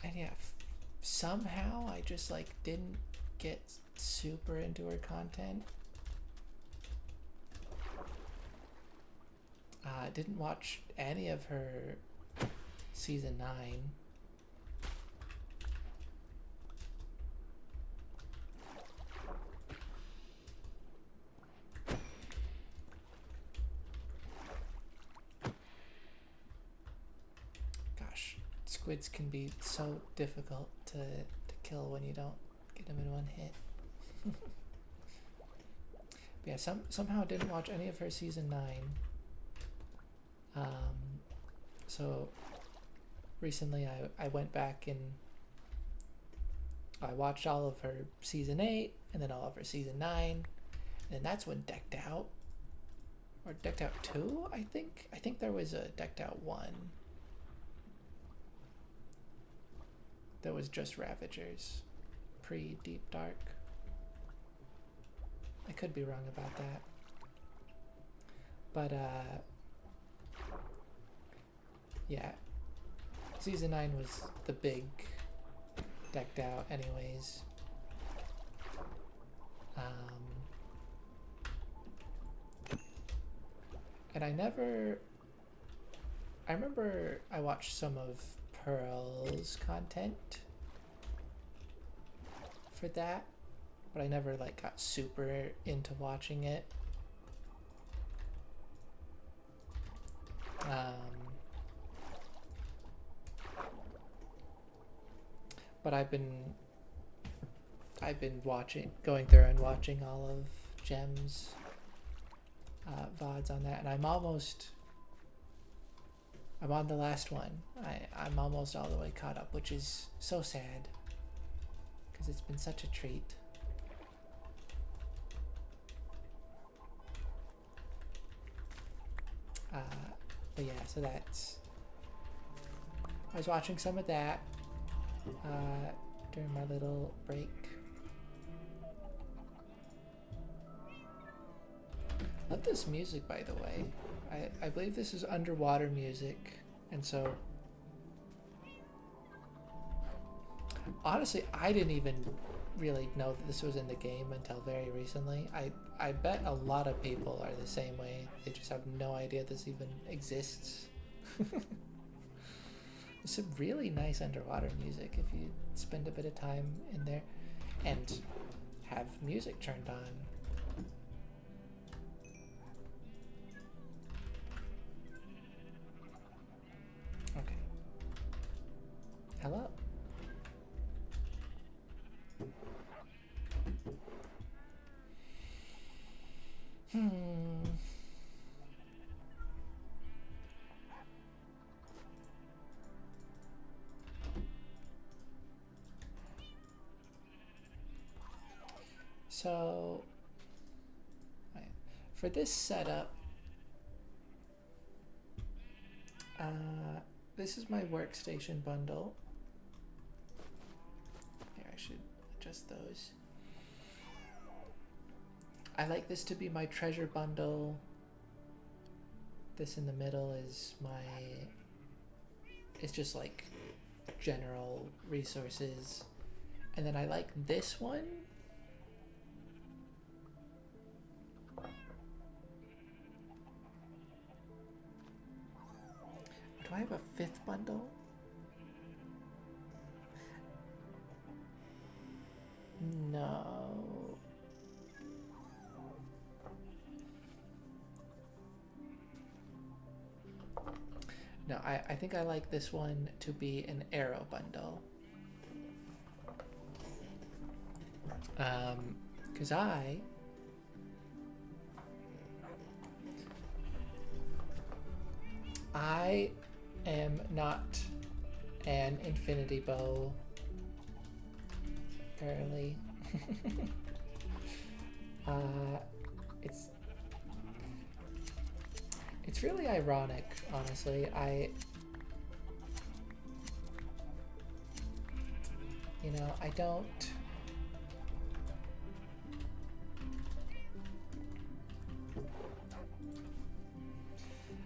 And yeah, somehow I just didn't get super into her content. Didn't watch any of her season 9. Gosh, squids can be so difficult to kill when you don't get them in one hit. But yeah, somehow didn't watch any of her season 9. So recently I went back and I watched all of her season 8 and then all of her season 9, and then that's when Decked Out, or Decked Out 2, I think there was a Decked Out 1 that was just Ravagers, pre-Deep Dark. I could be wrong about that, but yeah, season 9 was the big Decked Out anyways. And I remember I watched some of Pearl's content for that, but I never got super into watching it. But I've been going through and watching all of Gem's VODs on that, and I'm on the last one. I'm almost all the way caught up, which is so sad because it's been such a treat. But yeah, so I was watching some of that during my little break. Oh, love this music, by the way. I believe this is underwater music, and so honestly, I didn't even really know that this was in the game until very recently. I bet a lot of people are the same way. They just have no idea this even exists. There's some really nice underwater music if you spend a bit of time in there and have music turned on. Okay. Hello. So, for this setup, this is my workstation bundle. Here, I should adjust those. I like this to be my treasure bundle. This in the middle is it's just like general resources. And then I like this one. Do I have a fifth bundle? No. No, I think I like this one to be an arrow bundle. Because I am not an infinity bow girly. It's really ironic, honestly. I don't.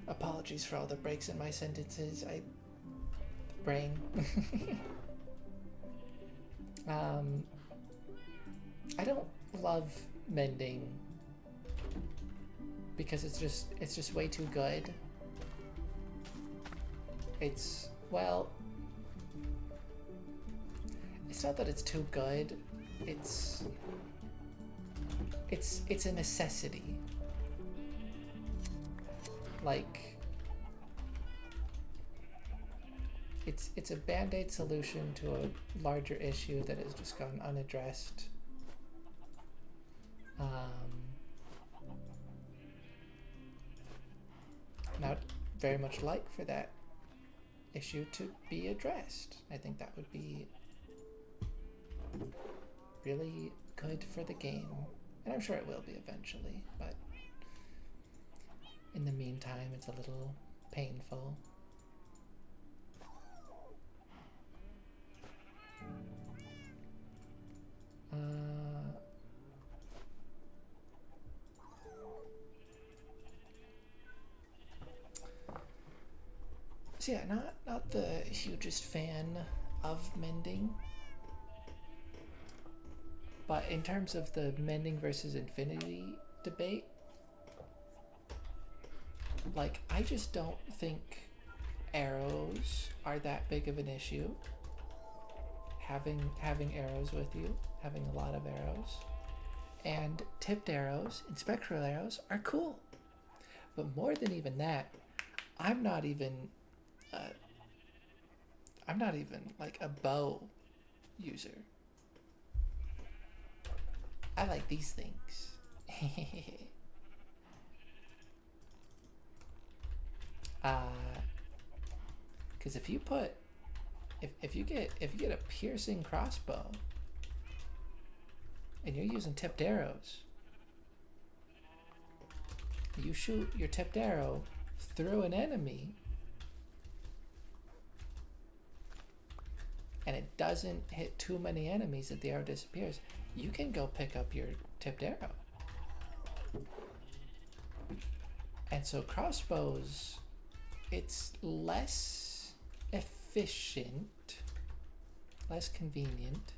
Apologies for all the breaks in my sentences. Brain. I don't love mending because it's just way too good. It's not that it's too good. It's a necessity. Like, it's a band-aid solution to a larger issue that has just gone unaddressed. And I'd very much like for that issue to be addressed. I think that would be really good for the game, and I'm sure it will be eventually, but in the meantime it's a little painful. So yeah, not the hugest fan of mending. But in terms of the mending versus infinity debate, like, I just don't think arrows are that big of an issue. Having arrows with you, having a lot of arrows, and tipped arrows and spectral arrows are cool. But more than even that, I'm not even like a bow user. I like these things. Because if you get a piercing crossbow and you're using tipped arrows, you shoot your tipped arrow through an enemy and it doesn't hit too many enemies that the arrow disappears, you can go pick up your tipped arrow. And so crossbows, it's less efficient, less convenient,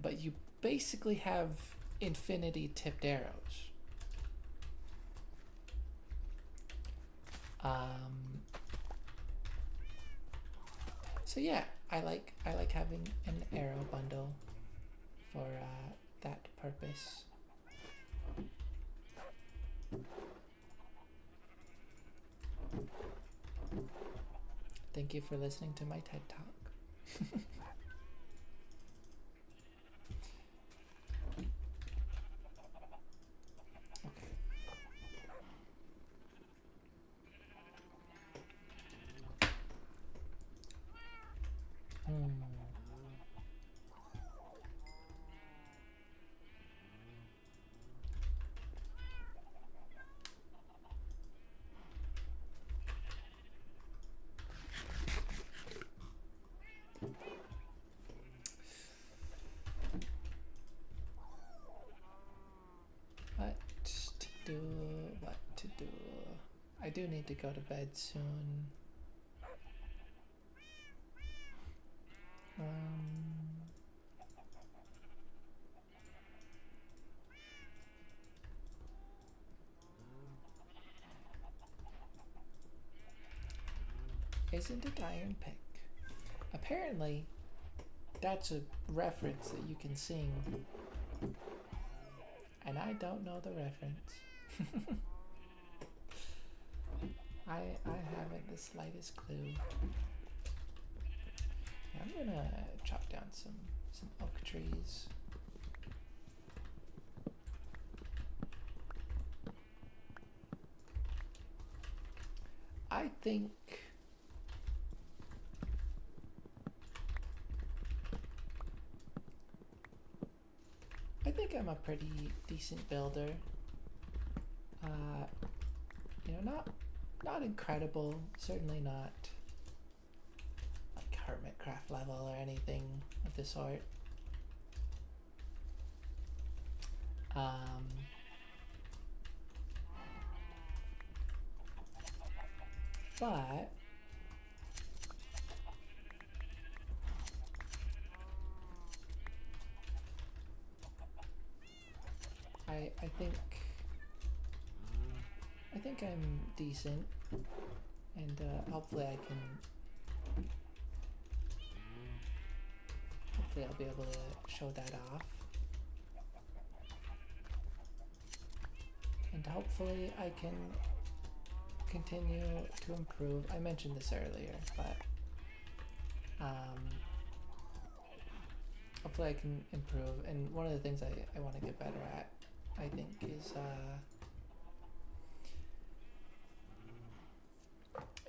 but you basically have infinity tipped arrows. So yeah, I like having an arrow bundle for that purpose. Thank you for listening to my TED Talk. Okay. What to do? I do need to go to bed soon. Isn't it Iron Pick? Apparently, that's a reference that you can sing. And I don't know the reference. I haven't the slightest clue. I'm gonna chop down some oak trees. I think I'm a pretty decent builder. You know, not incredible, certainly not like Hermitcraft level or anything of the sort. But I think I'm decent, and hopefully I'll be able to show that off, and hopefully I can continue to improve. I mentioned this earlier, but hopefully I can improve, and one of the things I want to get better at, I think, is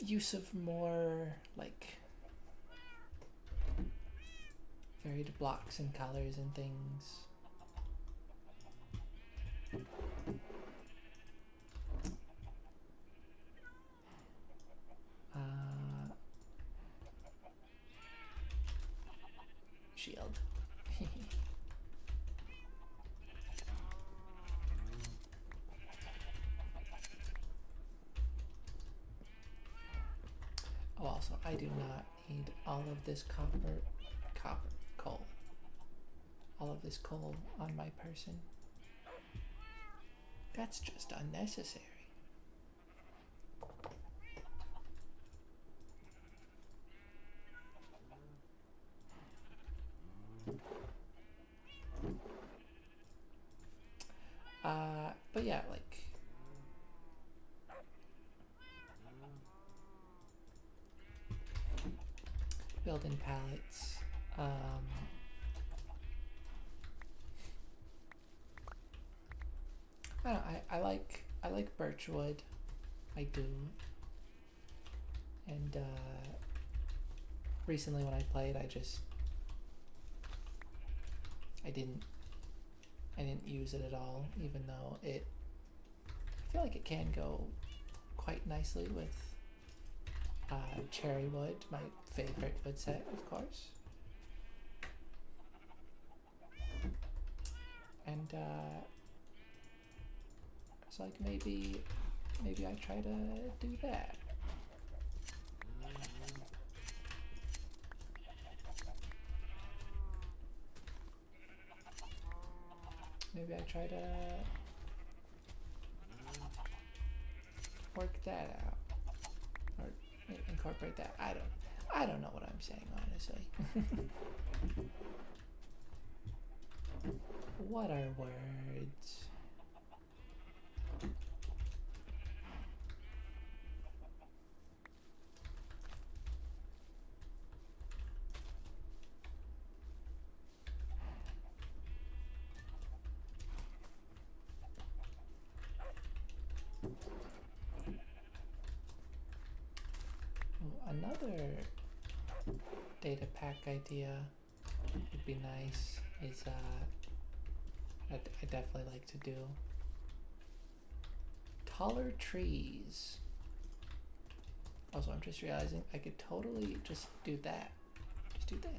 use of more like varied blocks and colors and things. Shield. Oh, also, I do not need all of this coal. All of this coal on my person. That's just unnecessary. But yeah, like building pallets. I don't know, I like birchwood. I do. And recently when I played, I didn't use it at all, even though I feel like it can go quite nicely with cherry wood, my favorite wood set, of course. And like maybe I try to do that. Maybe I try to work that out or incorporate that. I don't know what I'm saying, honestly. What are words? Another data pack idea would be nice is I definitely like to do taller trees. Also, I'm just realizing I could totally just do that. Just do this.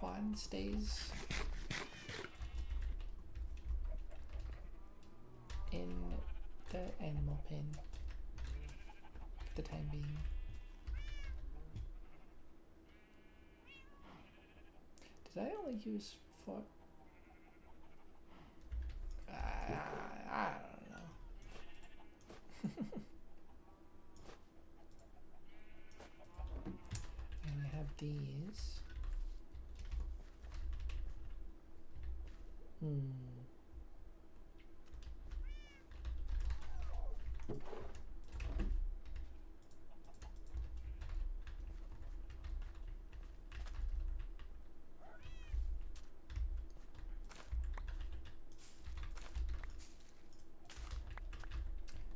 Juan stays in the animal pen for the time being. Did I only use 4? I don't know. And I have these.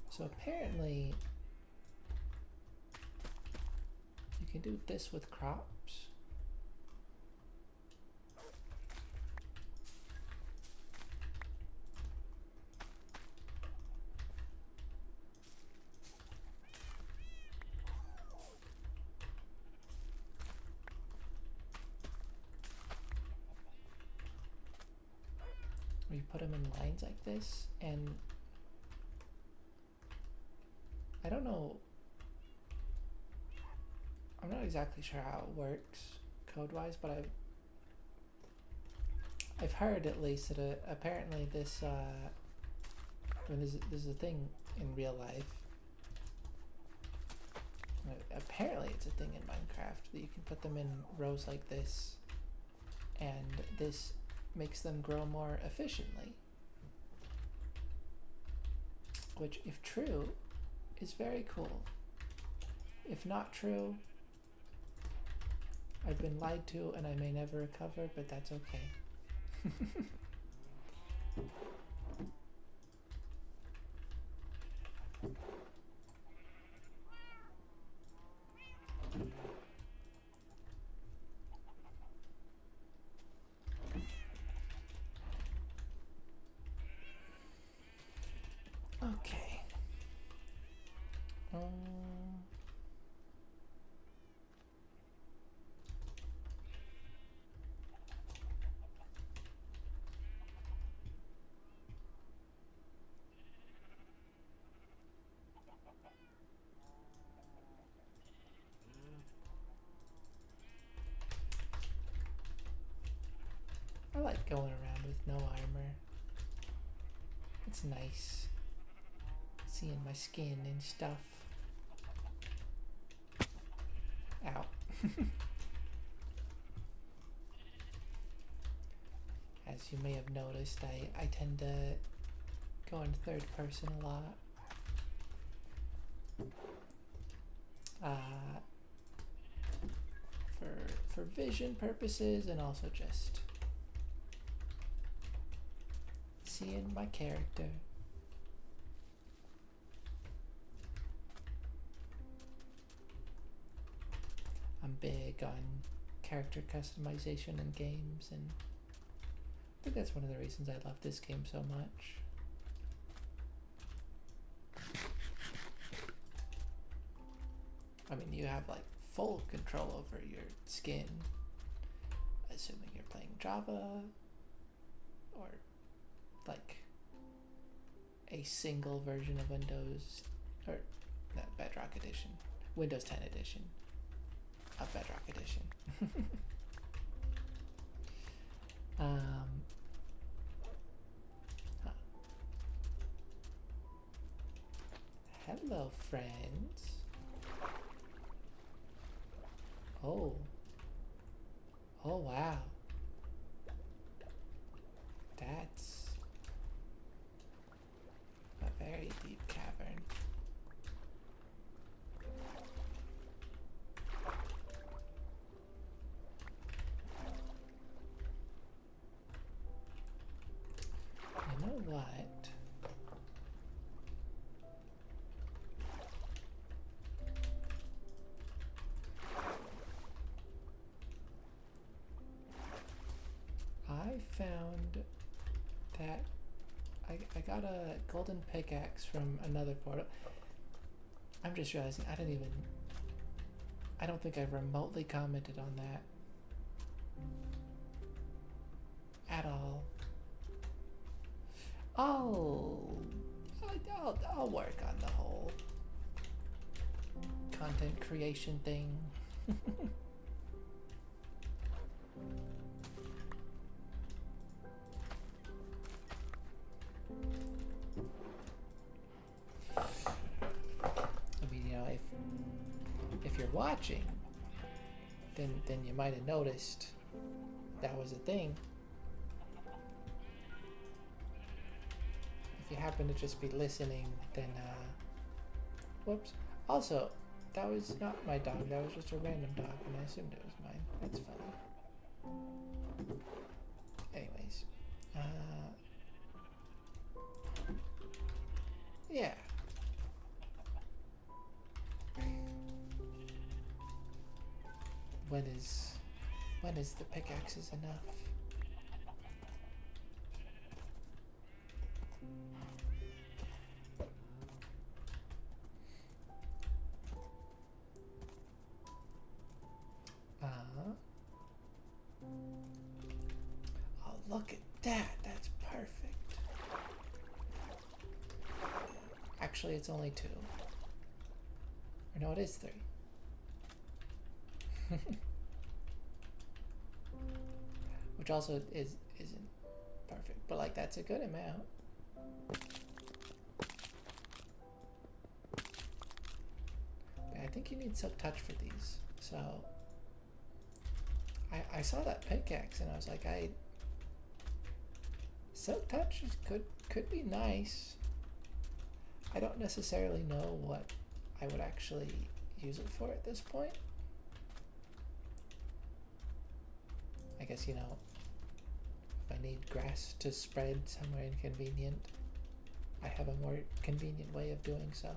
So apparently you can do this with crops. Where you put them in lines like this, and I don't know, I'm not exactly sure how it works code-wise, but I've heard at least that apparently this, I mean, this is a thing in real life. Apparently it's a thing in Minecraft that you can put them in rows like this, and this makes them grow more efficiently. Which, if true, is very cool. If not true, I've been lied to and I may never recover, but that's okay. Okay. I like going around with no armor. It's nice seeing my skin and stuff. Ow. As you may have noticed, I tend to go in third person a lot. For vision purposes, and also just seeing my character. I'm big on character customization in games, and I think that's one of the reasons I love this game so much. I mean, you have like full control over your skin, assuming you're playing Java or like a single version of Windows, or not Bedrock Edition, Windows 10 Edition of Bedrock Edition. Huh. Hello, friends. Oh. Oh, wow. That's a very deep cavern. You know what? I found that I got a golden pickaxe from another portal. I'm just realizing I don't think I've remotely commented on that at all. I'll work on the whole content creation thing. I mean, you know, if you're watching, then you might have noticed that was a thing. If you happen to just be listening, then whoops. Also, that was not my dog, that was just a random dog, and I assumed it was mine. That's funny. Anyways, yeah. When is the pickaxes enough? Oh, look at that. That's perfect. Actually, it's only 2. Or no, it is 3. Which also isn't perfect, but like that's a good amount. But I think you need silk touch for these. So I saw that pickaxe and I was like, silk touch could be nice. I don't necessarily know what I would actually use it for at this point. I guess, you know, if I need grass to spread somewhere inconvenient, I have a more convenient way of doing so.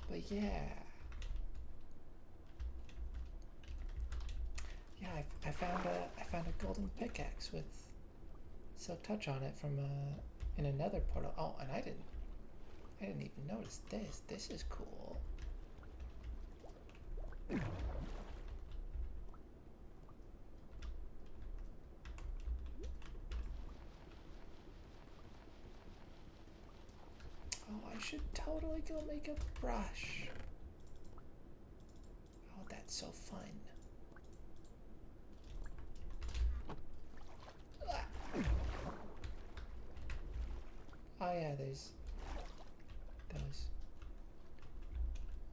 But yeah, I found a golden pickaxe with silk touch on it from in another portal. Oh, and I didn't even notice this. This is cool. Oh, I should totally go make a brush. Oh, that's so fun. Oh yeah, there's those.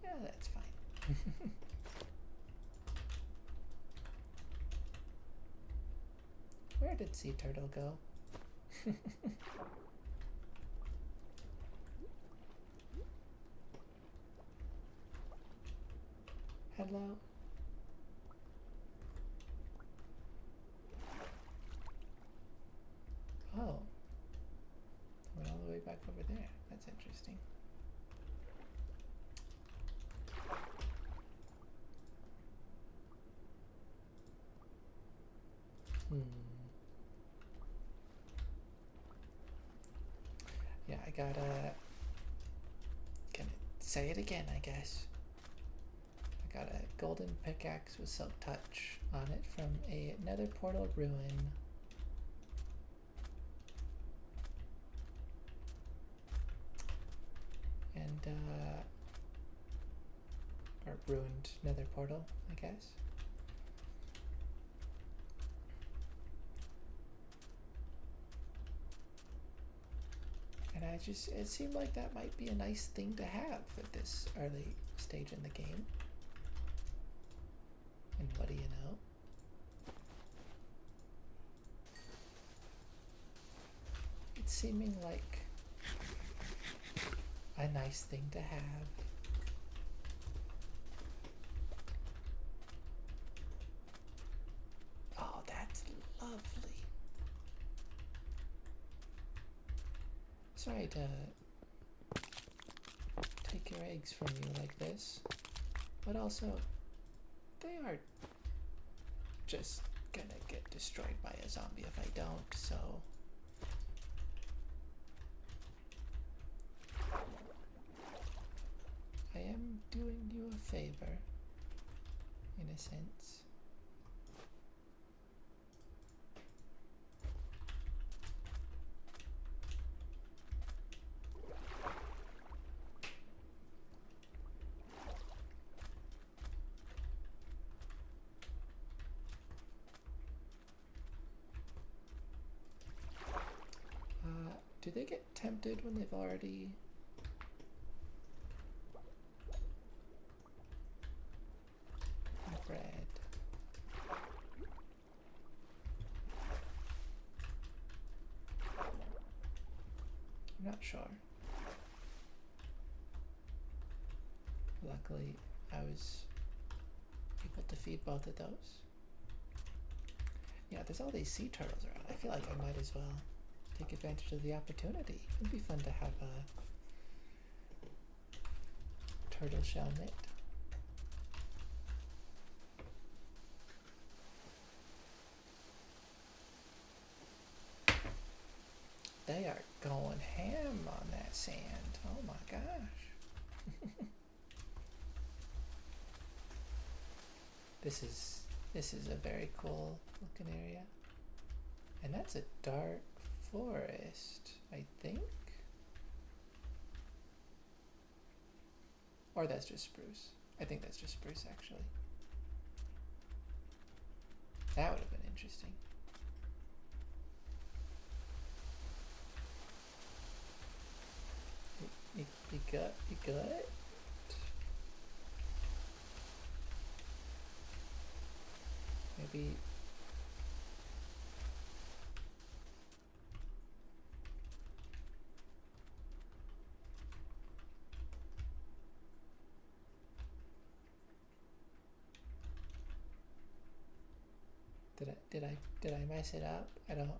Yeah, that's fine. Where did Sea Turtle go? Hello? back over there. That's interesting. Yeah, I gotta... Can say it again, I guess. I got a golden pickaxe with silk touch on it from a nether portal ruin. And, or ruined nether portal, I guess. And it seemed like that might be a nice thing to have at this early stage in the game. And what do you know? It's seeming like a nice thing to have. Oh, that's lovely. Sorry to take your eggs from you like this, but also they are just gonna get destroyed by a zombie if I don't, so I am doing you a favor, in a sense. Do they get tempted when they've already... bread? I'm not sure. Luckily, I was able to feed both of those. Yeah, there's all these sea turtles around. I feel like I might as well take advantage of the opportunity. It'd be fun to have a turtle shell knit. They are going ham on that sand. Oh my gosh. This is a very cool looking area. And that's a dark forest, I think. Or that's just spruce. I think that's just spruce, actually. That would have been interesting. You good? Maybe... Did I mess it up? I don't...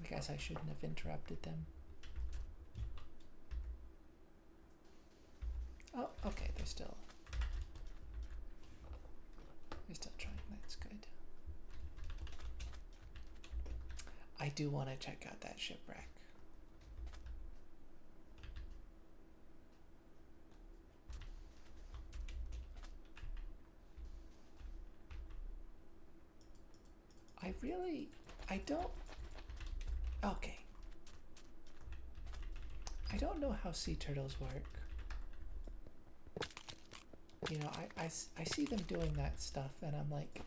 I guess I shouldn't have interrupted them. Oh, okay, they're still trying. That's good. I do want to check out that shipwreck. I don't... Okay. I don't know how sea turtles work. You know, I see them doing that stuff and I'm like...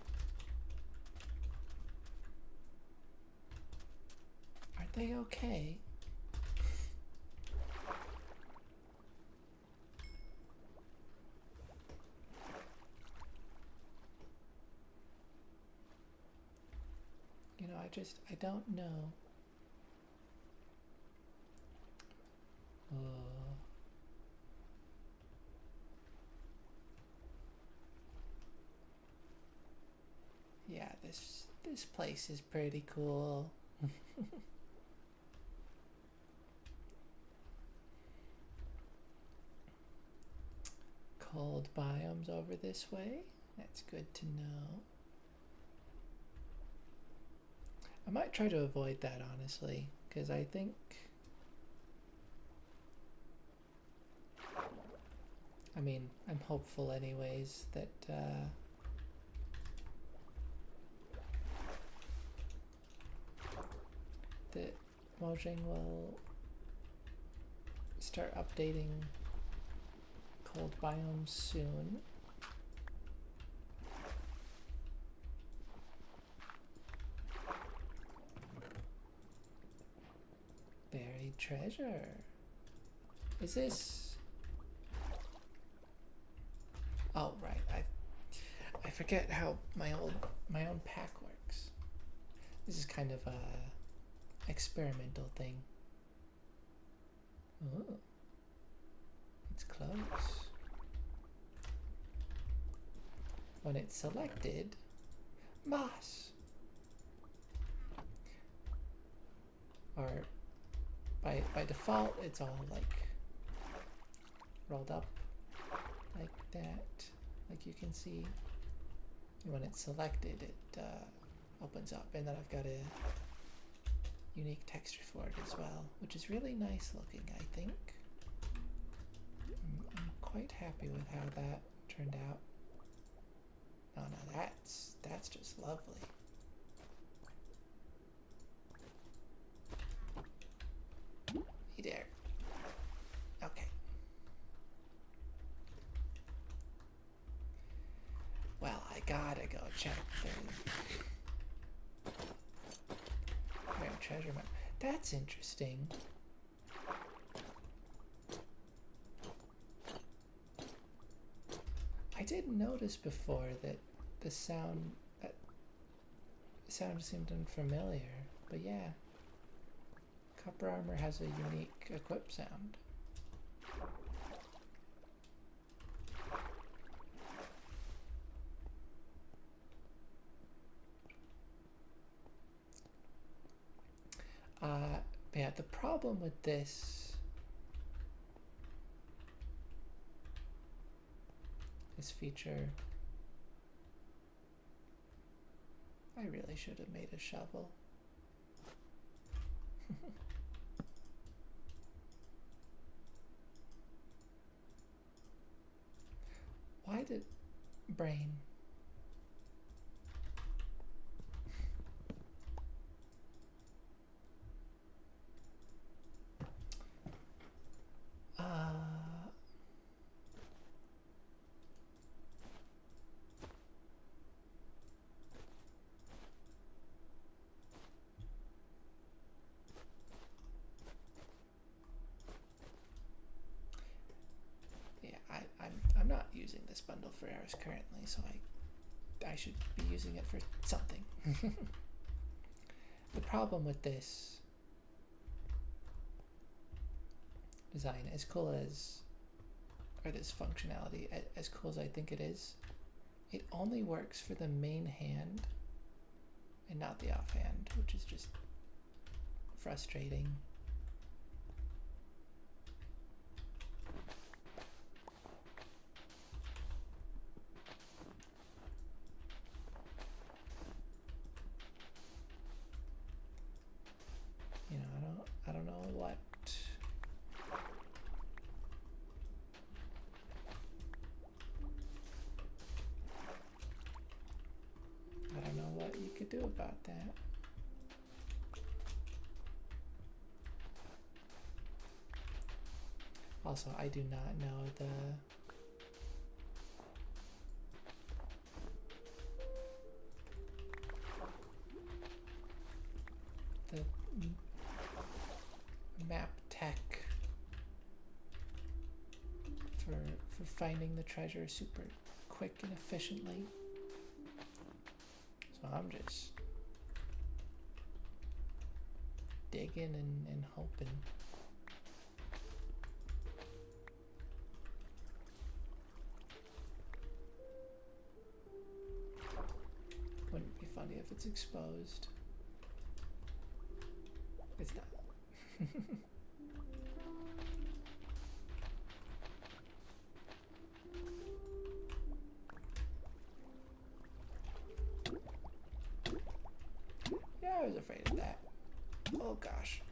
Are they okay? You know, I don't know. this place is pretty cool. Cold biomes over this way. That's good to know. I might try to avoid that, honestly, because I think I mean, I'm hopeful anyways that that Mojang will start updating cold biomes soon. Buried treasure. Is this? Oh right, I forget how my own pack works. This is kind of a experimental thing. Oh, it's close. When it's selected, moss. Or by default, it's all like rolled up like that, like you can see. When it's selected, it opens up, and then I've got a unique texture for it as well, which is really nice looking, I think. I'm quite happy with how that turned out. Oh no, that's just lovely. Hey there. Okay. Well, I gotta go check the treasure map. That's interesting. I did notice before that the sound seemed unfamiliar, but yeah, copper armor has a unique equip sound. Yeah, the problem with this feature, I really should have made a shovel. Why did brain? I'm not using this bundle for arrows currently, so I should be using it for something. The problem with this design, as cool as, or this functionality, as cool as I think it is, it only works for the main hand and not the offhand, which is just frustrating. You know, I don't know what you could do about that. Also, I do not know the map tech for finding the treasure super quick and efficiently. So I'm just digging and hoping. Wouldn't be fun funny if it's exposed. It's not. Yeah, I was afraid of that. Oh gosh.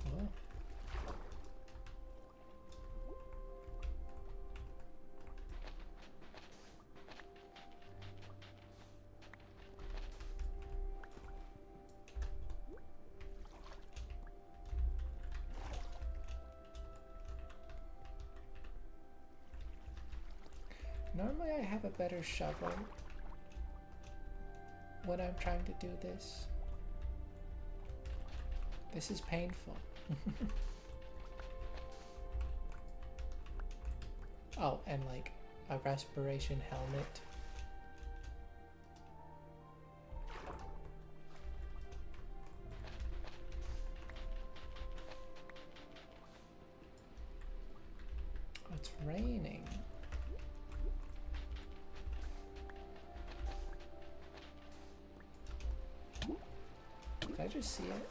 Oh. Normally I have a better shovel when I'm trying to do this. This is painful. Oh, and like a respiration helmet. Oh, it's raining. Did I just see it?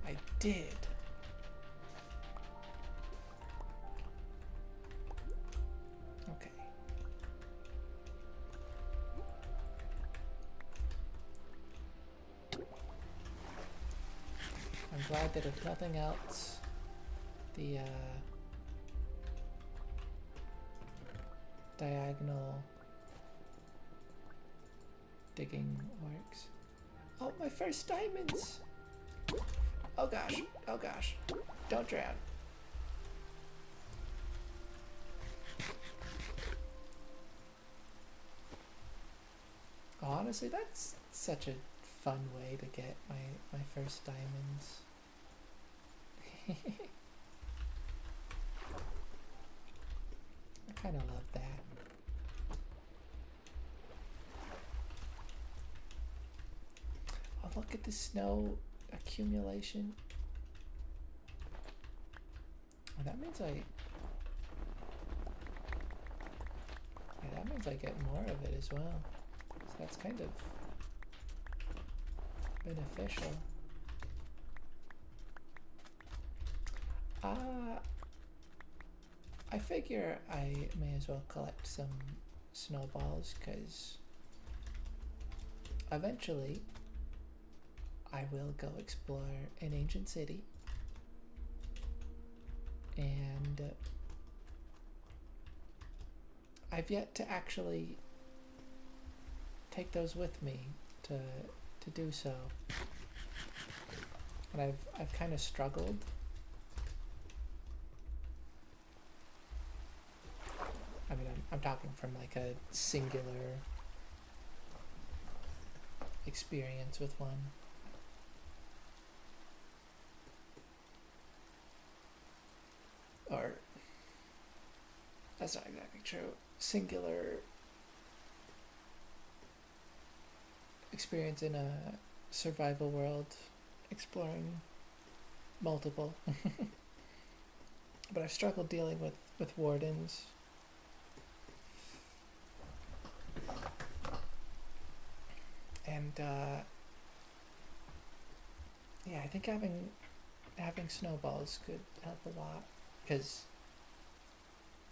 I did. Okay. I'm glad that if nothing else, the diagonal digging works. Oh, my first diamonds! Oh gosh, oh gosh. Don't drown. Oh, honestly, that's such a fun way to get my first diamonds. I kind of love that. Oh, look at the snow accumulation. Oh, that means I get more of it as well. So that's kind of beneficial. I figure I may as well collect some snowballs because eventually I will go explore an ancient city, and I've yet to actually take those with me to do so, and I've kind of struggled. I mean, I'm talking from like a singular experience with one. Or, that's not exactly true. Singular experience in a survival world, exploring multiple. But I've struggled dealing with wardens. And yeah, I think having snowballs could help a lot because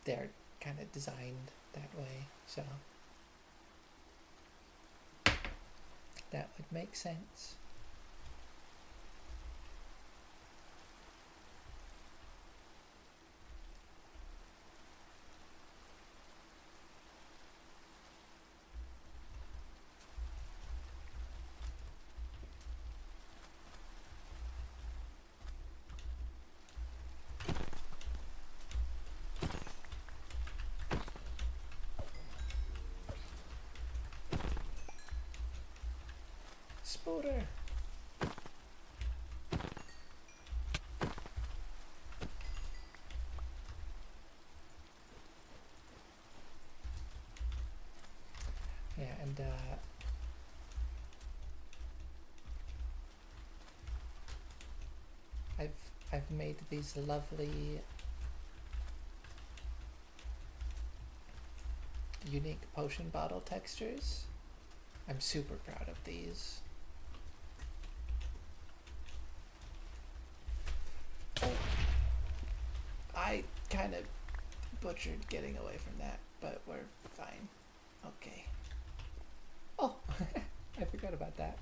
they're kind of designed that way, so that would make sense. Spooter. And I've made these lovely unique potion bottle textures. I'm super proud of these. I kind of butchered getting away from that, but we're fine. Okay. Oh, I forgot about that.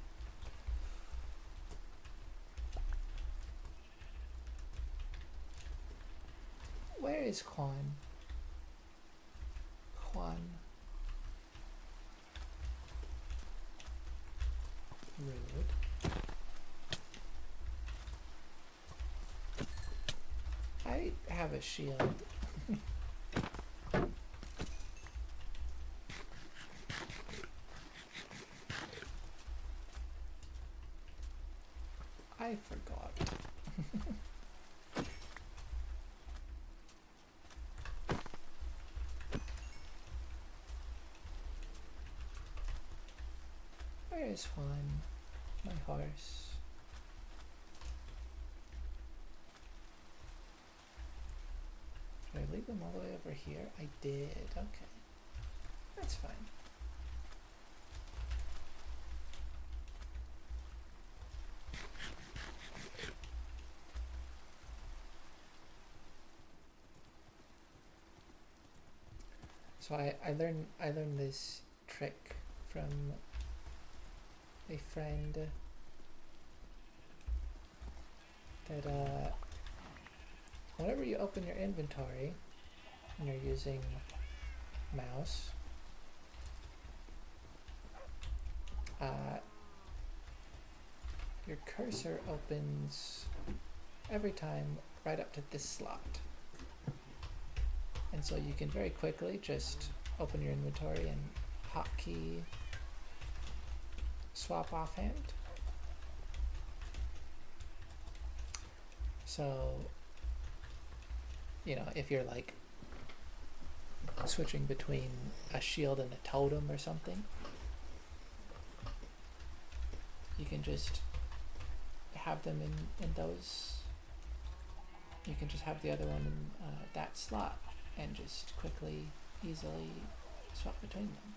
Where is Juan? Juan. Rude. I have a shield. I forgot. Where is Juan? My horse. Did I leave him all the way over here? I did. Okay. That's fine. So I learned this trick from a friend that whenever you open your inventory and you're using mouse, your cursor opens every time right up to this slot. And so you can very quickly just open your inventory and hotkey swap offhand. So, you know, if you're like switching between a shield and a totem or something, you can just have them in those. You can just have the other one in that slot and just quickly, easily swap between them.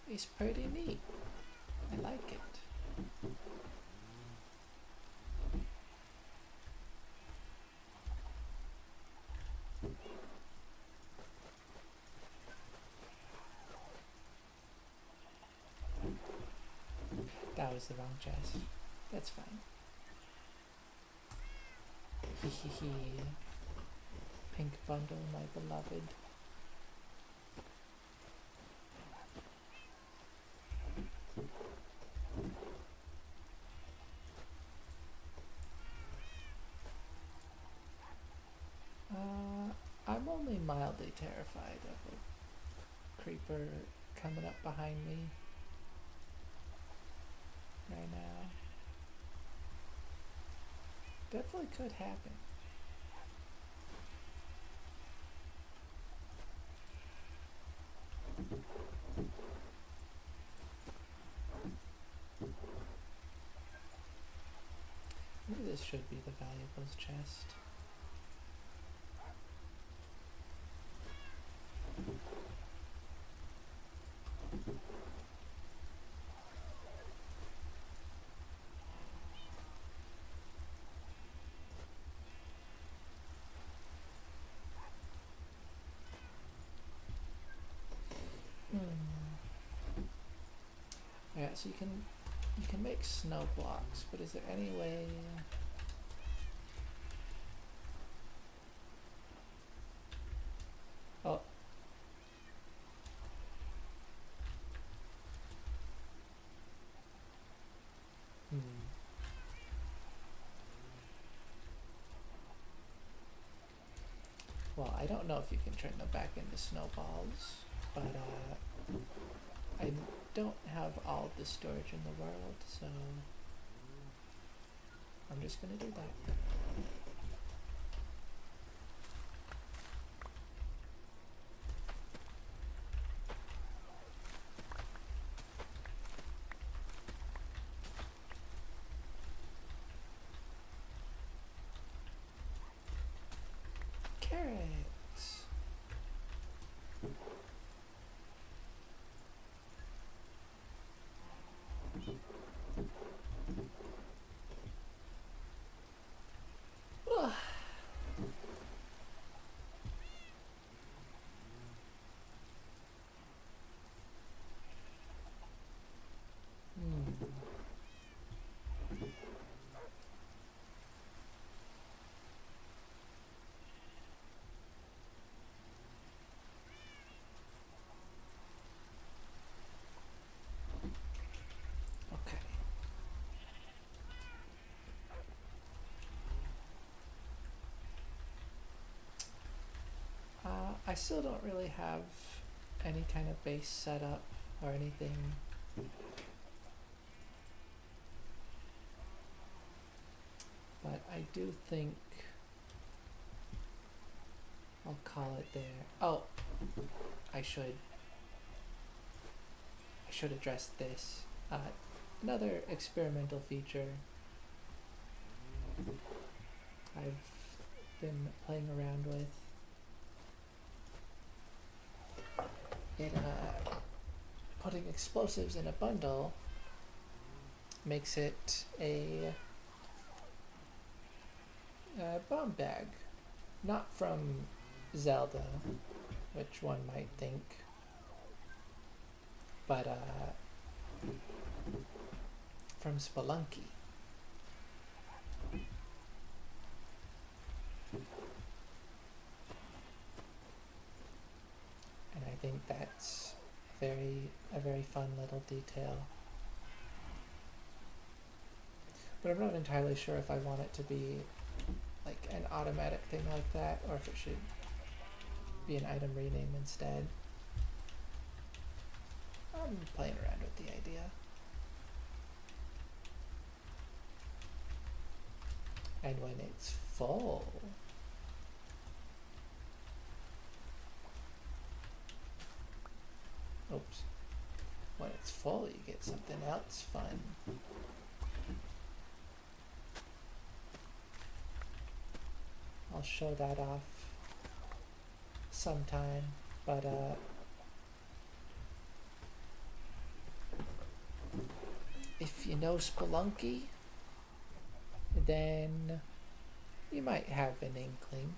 It's pretty neat. I like it. That was the wrong chest. That's fine. Hehehe. Pink bundle, my beloved. I'm only mildly terrified of a creeper coming up behind me right now. Definitely could happen. Maybe this should be the valuables chest. Yeah, so you can make snow blocks, but is there any way? Oh. Well, I don't know if you can turn them back into snowballs, but I don't have all the storage in the world, so I'm just gonna do that. I still don't really have any kind of base setup or anything. But I do think I'll call it there. Oh, I should address this. Another experimental feature I've been playing around with. Putting explosives in a bundle makes it a bomb bag. Not from Zelda, which one might think, but from Spelunky. And I think that's a very fun little detail. But I'm not entirely sure if I want it to be like an automatic thing like that, or if it should be an item rename instead. I'm playing around with the idea. And when it's full, oops, when it's full you get something else fun. I'll show that off sometime, but if you know Spelunky, then you might have an inkling.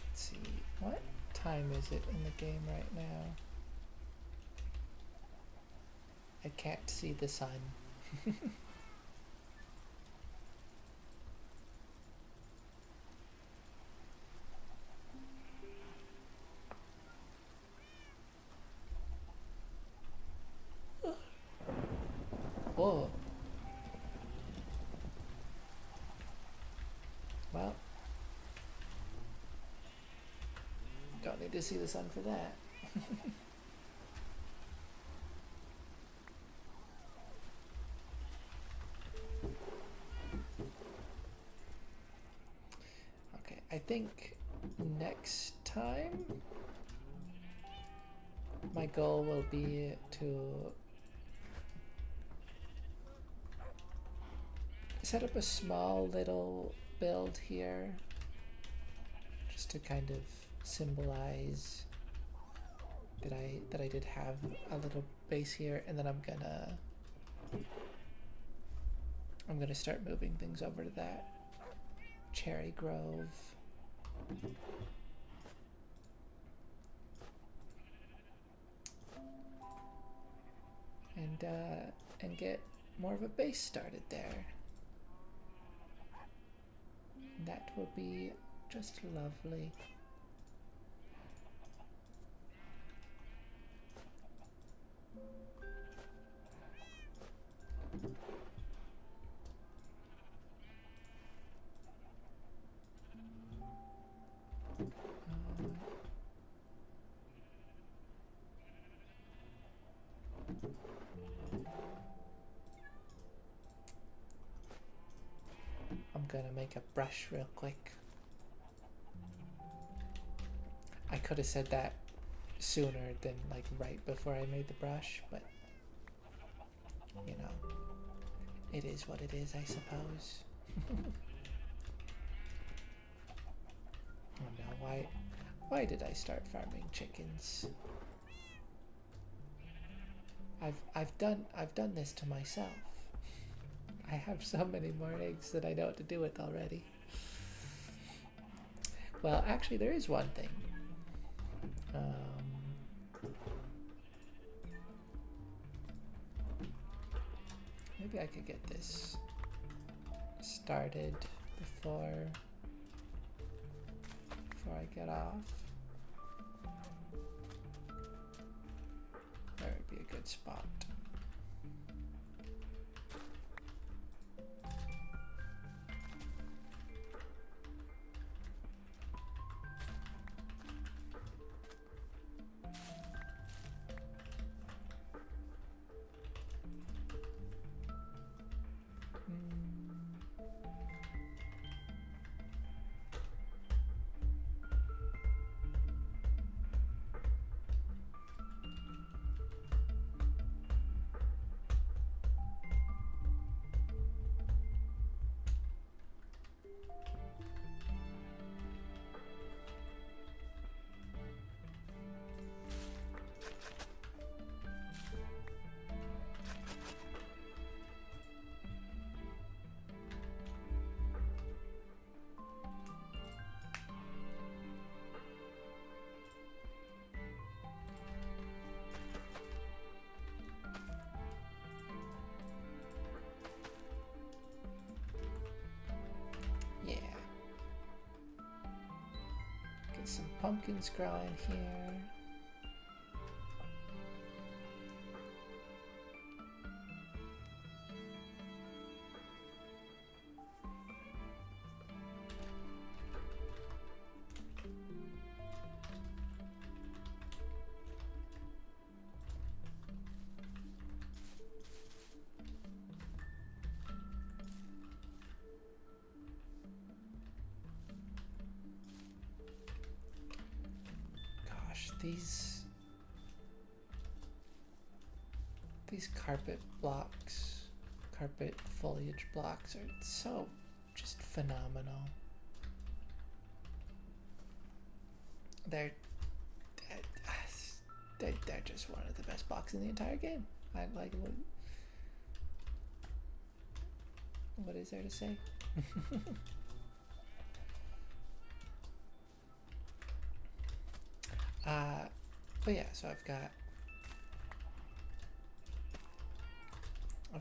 Let's see, what time is it in the game right now? I can't see the sun. Whoa. Well, don't need to see the sun for that. Okay, I think next time my goal will be to set up a small little build here, just to kind of symbolize that I did have a little base here, and then I'm gonna start moving things over to that cherry grove. And get more of a base started there. That will be just lovely. I'm gonna make a brush real quick. I could have said that sooner than like right before I made the brush, but you know, it is what it is, I suppose. Oh no, why did I start farming chickens? I've done this to myself. I have so many more eggs that I know what to do with already. Well, actually there is one thing. Maybe I could get this started before I get off. good spot. Yeah. Get some pumpkins growing here. Gosh, these carpet foliage blocks are so just phenomenal. They're just one of the best blocks in the entire game. I like what is there to say? But yeah, so I've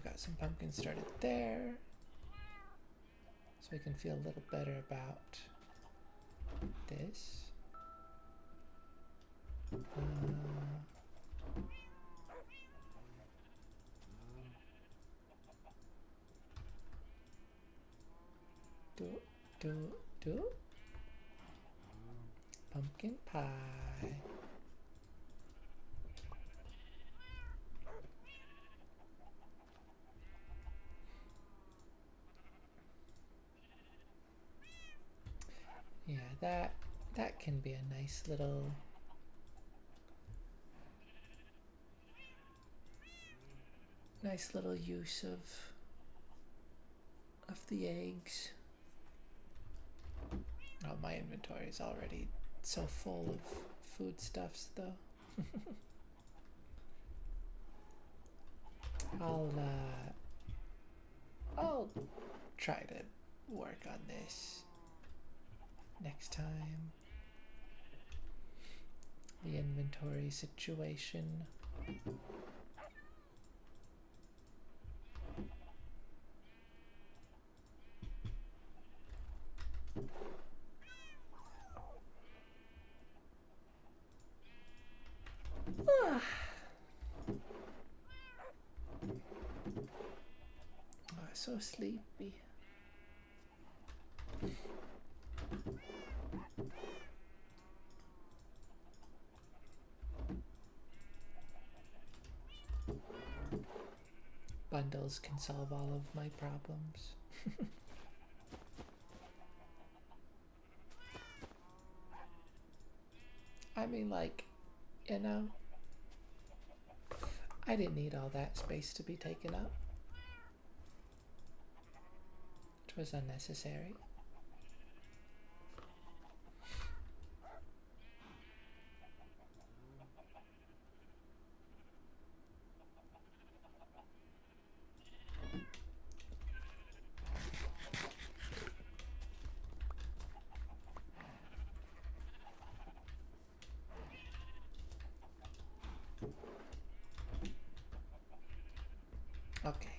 got some pumpkins started there, so we can feel a little better about this. Do pumpkin pie. Yeah, that can be a nice little use of the eggs. Oh, my inventory is already so full of foodstuffs, though. I'll try to work on this next time. The inventory situation. Oh, so sleepy. Bundles can solve all of my problems. I mean, like, you know, I didn't need all that space to be taken up. It was unnecessary. Okay.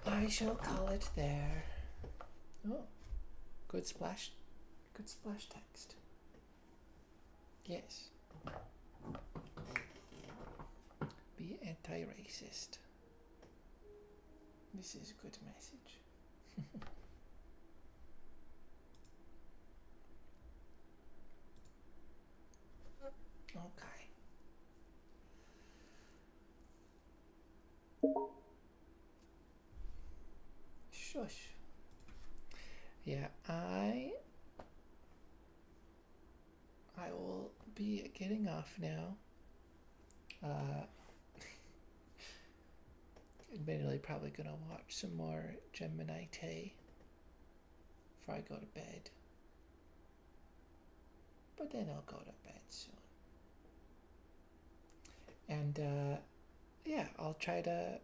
I shall call it there. Oh, Good splash text. Yes. Be anti-racist. This is a good message. Okay. Shush. Yeah, I will be getting off now. Admittedly, probably gonna watch some more Gemini Tay before I go to bed. But then I'll go to bed soon. And yeah, I'll try to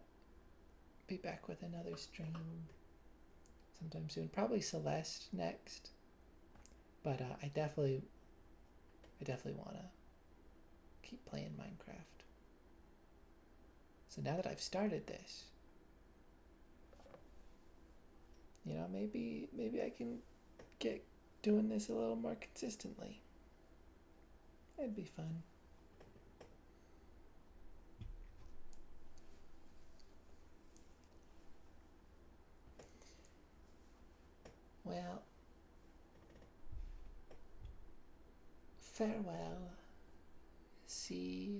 be back with another stream sometime soon. Probably Celeste next. But I definitely want to keep playing Minecraft. So now that I've started this, you know, maybe I can get doing this a little more consistently. It'd be fun. Well, farewell. See